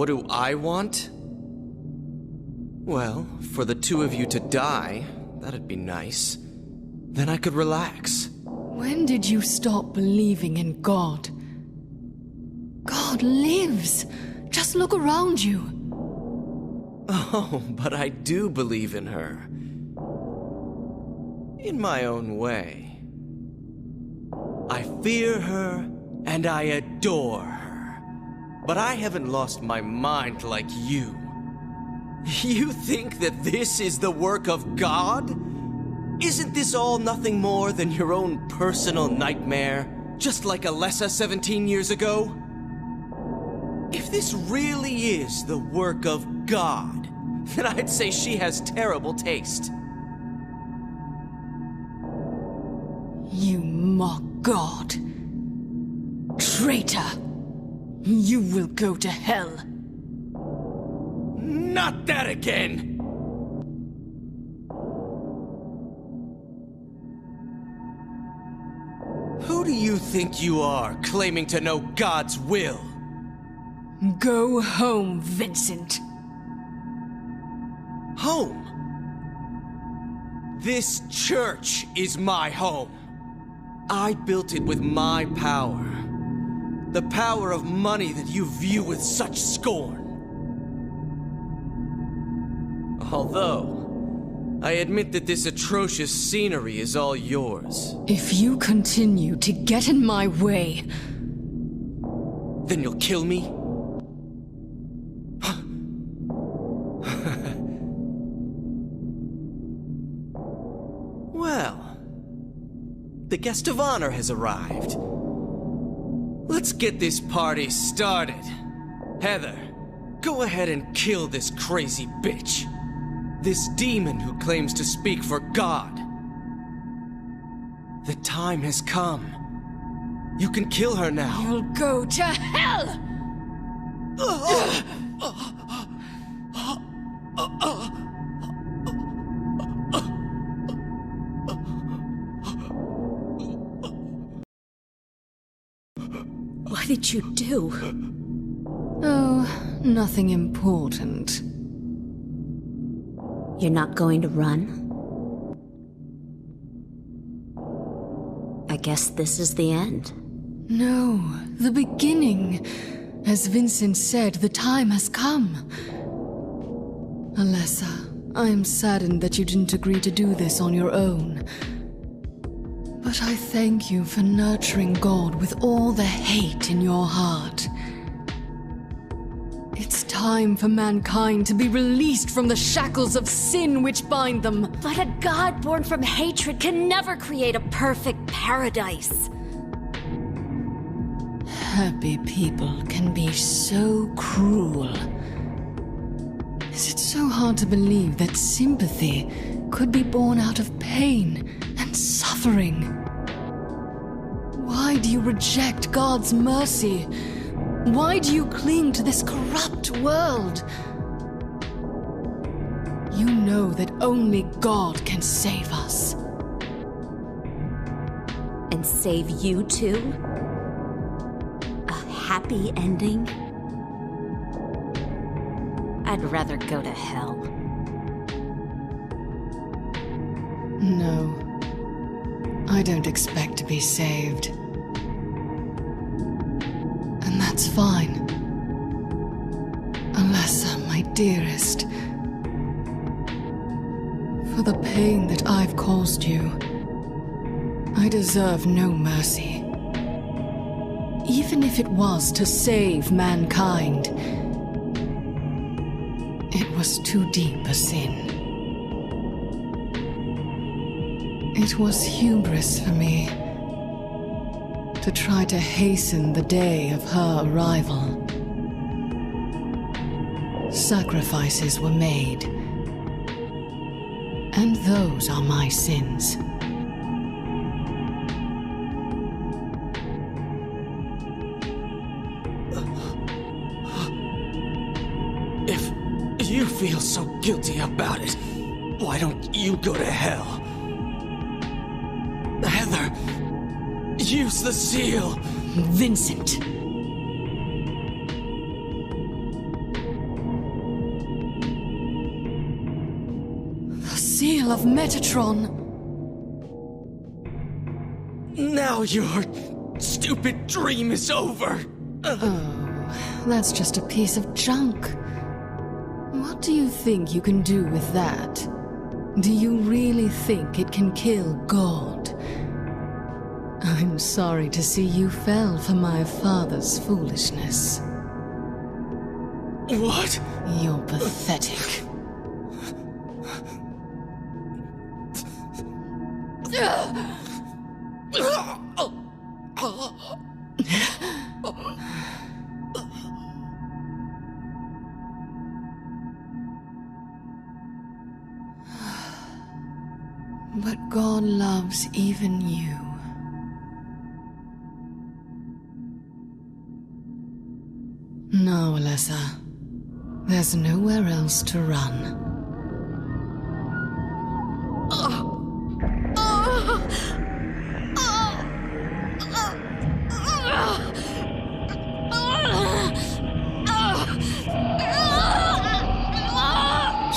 S9: What do I want? Well, for the two of you to die, that'd be nice. Then I could relax.
S3: When did you stop believing in God? God lives. Just look around you.
S9: Oh, but I do believe in her. In my own way. I fear her and I adore her. But I haven't lost my mind like you. You think that this is the work of God? Isn't this all nothing more than your own personal nightmare? Just like Alessa 17 years ago? If this really is the work of God, then I'd say she has terrible taste.
S3: You mock God. Traitor! You will go to hell.
S9: Not that again! Who do you think you are, claiming to know God's will?
S3: Go home, Vincent.
S9: Home? This church is my home. I built it with my power. The power of money that you view with such scorn. Although, I admit that this atrocious scenery is all yours.
S3: If you continue to get in my way...
S9: Then you'll kill me? Well, the guest of honor has arrived. Let's get this party started. Heather, Go ahead and kill this crazy bitch. This demon who claims to speak for God. The time has come. You can kill her now.
S3: You'll go to hell!
S1: What did you do?
S3: Oh, nothing important.
S1: You're not going to run? I guess this is the end.
S3: No, the beginning. As Vincent said, the time has come. Alessa, I am saddened that you didn't agree to do this on your own. But I thank you for nurturing God with all the hate in your heart. It's time for mankind to be released from the shackles of sin which bind them.
S1: But a god born from hatred can never create a perfect paradise.
S3: Happy people can be so cruel. Is it so hard to believe that sympathy could be born out of pain and suffering? Why do you reject God's mercy? Why do you cling to this corrupt world? You know that only God can save us.
S1: And save you too? A happy ending? I'd rather go to hell.
S3: No, I don't expect to be saved. And that's fine. Alessa, my dearest. For the pain that I've caused you, I deserve no mercy. Even if it was to save mankind, it was too deep a sin. It was hubris for me to try to hasten the day of her arrival. Sacrifices were made, and those are my sins.
S9: If you feel so guilty about it, why don't you go to hell? Heather, use the seal!
S3: Vincent! The seal of Metatron!
S9: Now your stupid dream is over!
S3: Oh, that's just a piece of junk. What do you think you can do with that? Do you really think it can kill God? I'm sorry to see you fell for my father's foolishness.
S9: What?
S3: You're pathetic. But God loves even you. No, Alessa. There's nowhere else to run.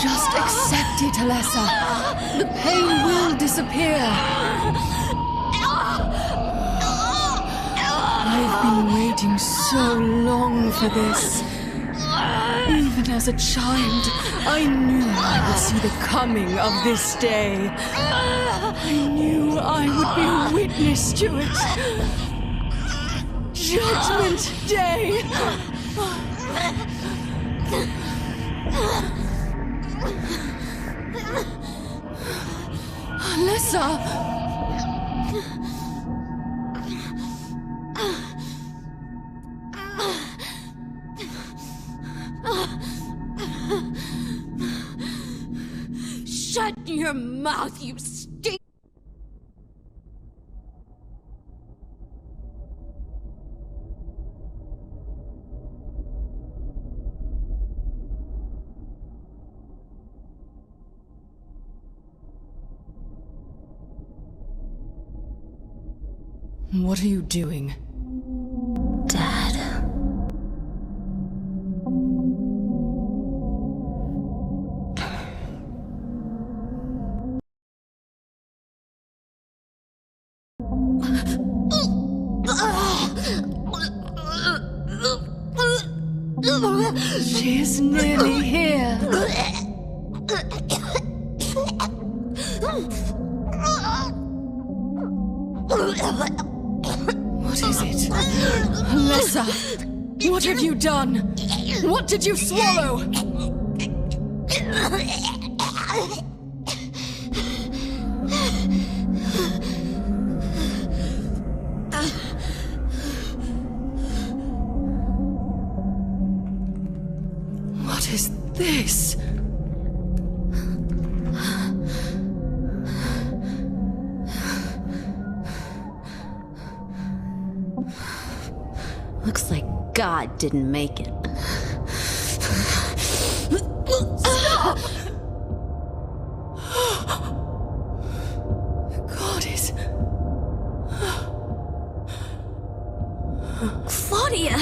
S3: Just accept it, Alessa. The pain will disappear. I've been waiting so long for this. Even as a child, I knew I would see the coming of this day. I knew I would be witness to it. Judgment Day! Alessa!
S1: your mouth, you stink!
S3: What are you doing?
S1: Dad.
S3: She's nearly here. What is it? Alessa! What have you done? What did you swallow? What is this?
S1: Looks like God didn't make it.
S3: God is...
S1: Claudia!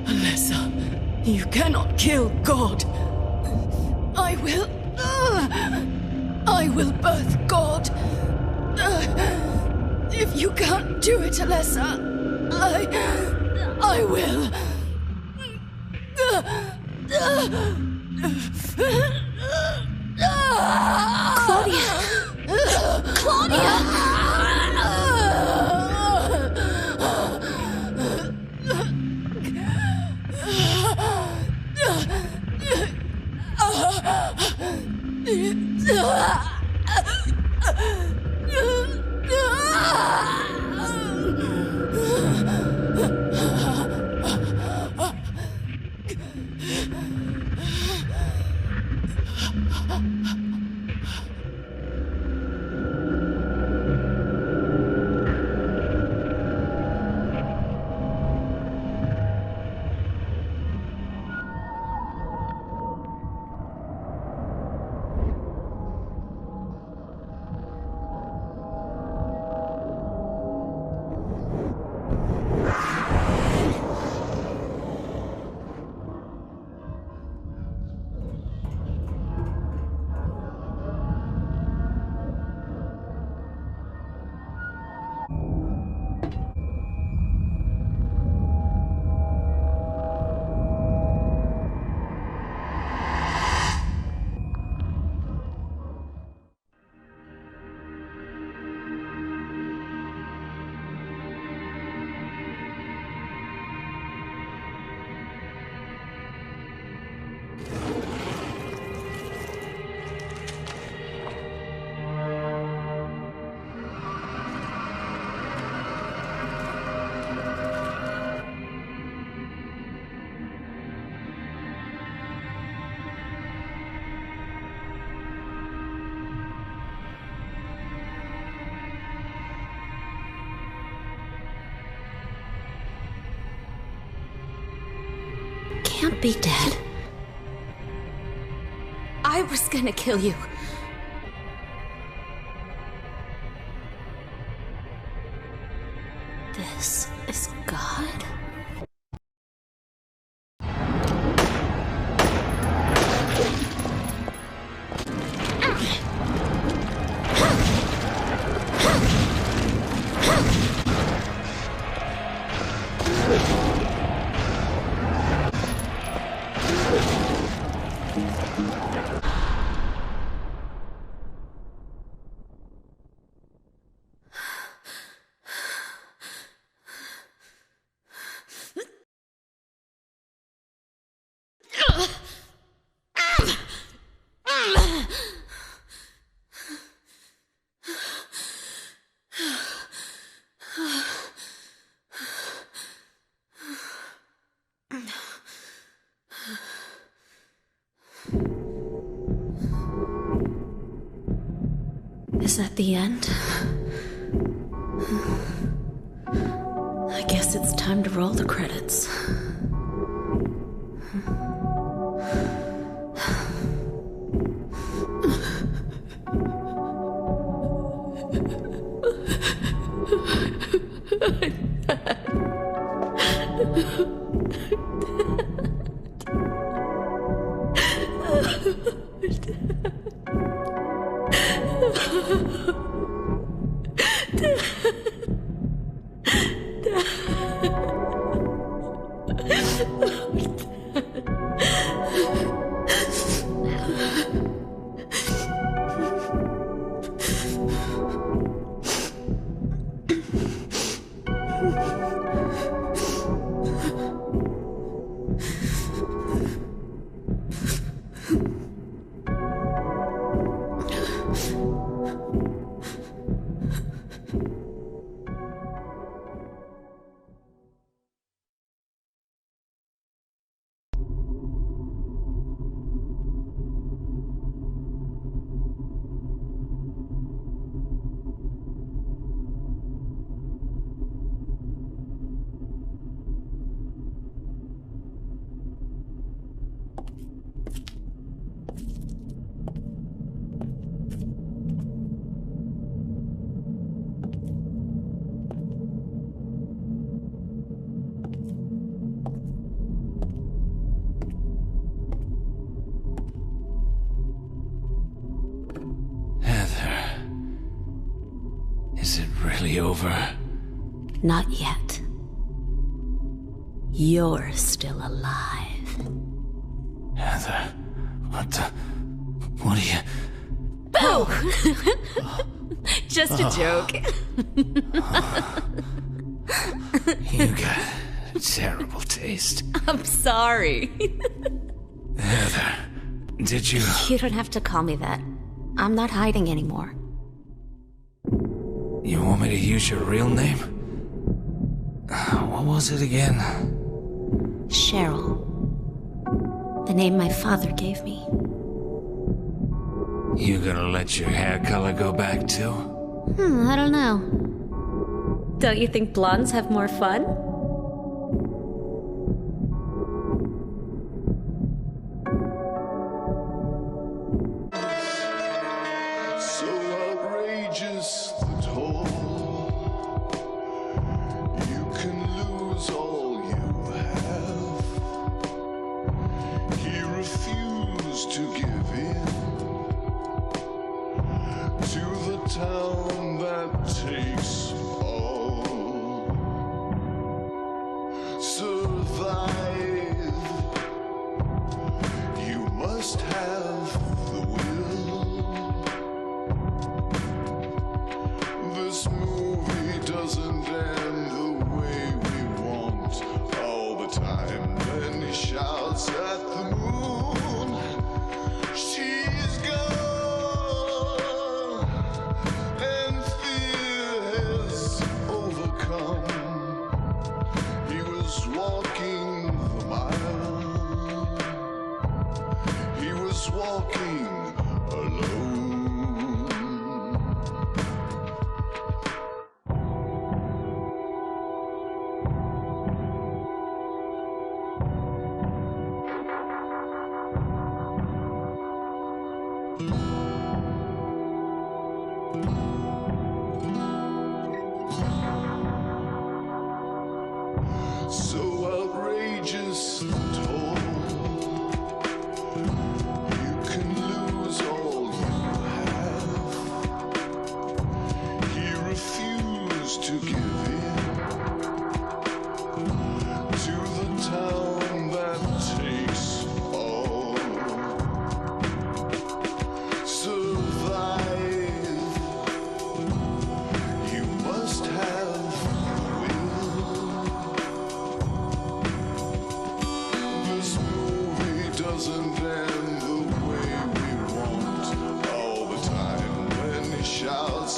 S3: Alessa, you cannot kill God. I will birth God. If you can't do it, Alessa, I will.
S1: Claudia! Claudia! Can't be dead. I was gonna kill you. This is God? Is that the end? I guess it's time to roll the credits.
S2: Is it really over?
S1: Not yet. You're still alive.
S2: Heather, what are you...
S1: Boo! Just a joke.
S2: You got a terrible taste.
S1: I'm sorry.
S2: Heather, did you...
S1: You don't have to call me that. I'm not hiding anymore.
S2: You want me to use your real name? What was it again?
S1: Cheryl. The name my father gave me.
S2: You gonna let your hair color go back too?
S1: I don't know. Don't you think blondes have more fun?
S11: So outrageous, the toll. You can lose all you have. He refused to give in to the town that takes all. Survive. You must have the will. This movie doesn't end the way we want all the time. Then he shouts at the moon, she's gone, and fear has overcome. He was walking the mile. He was walking alone. So outrageous the toll. You can lose all you have. He refused to give in to the town that takes all. Survive. You must have the will. This movie doesn't end the way we want all the time. When he shouts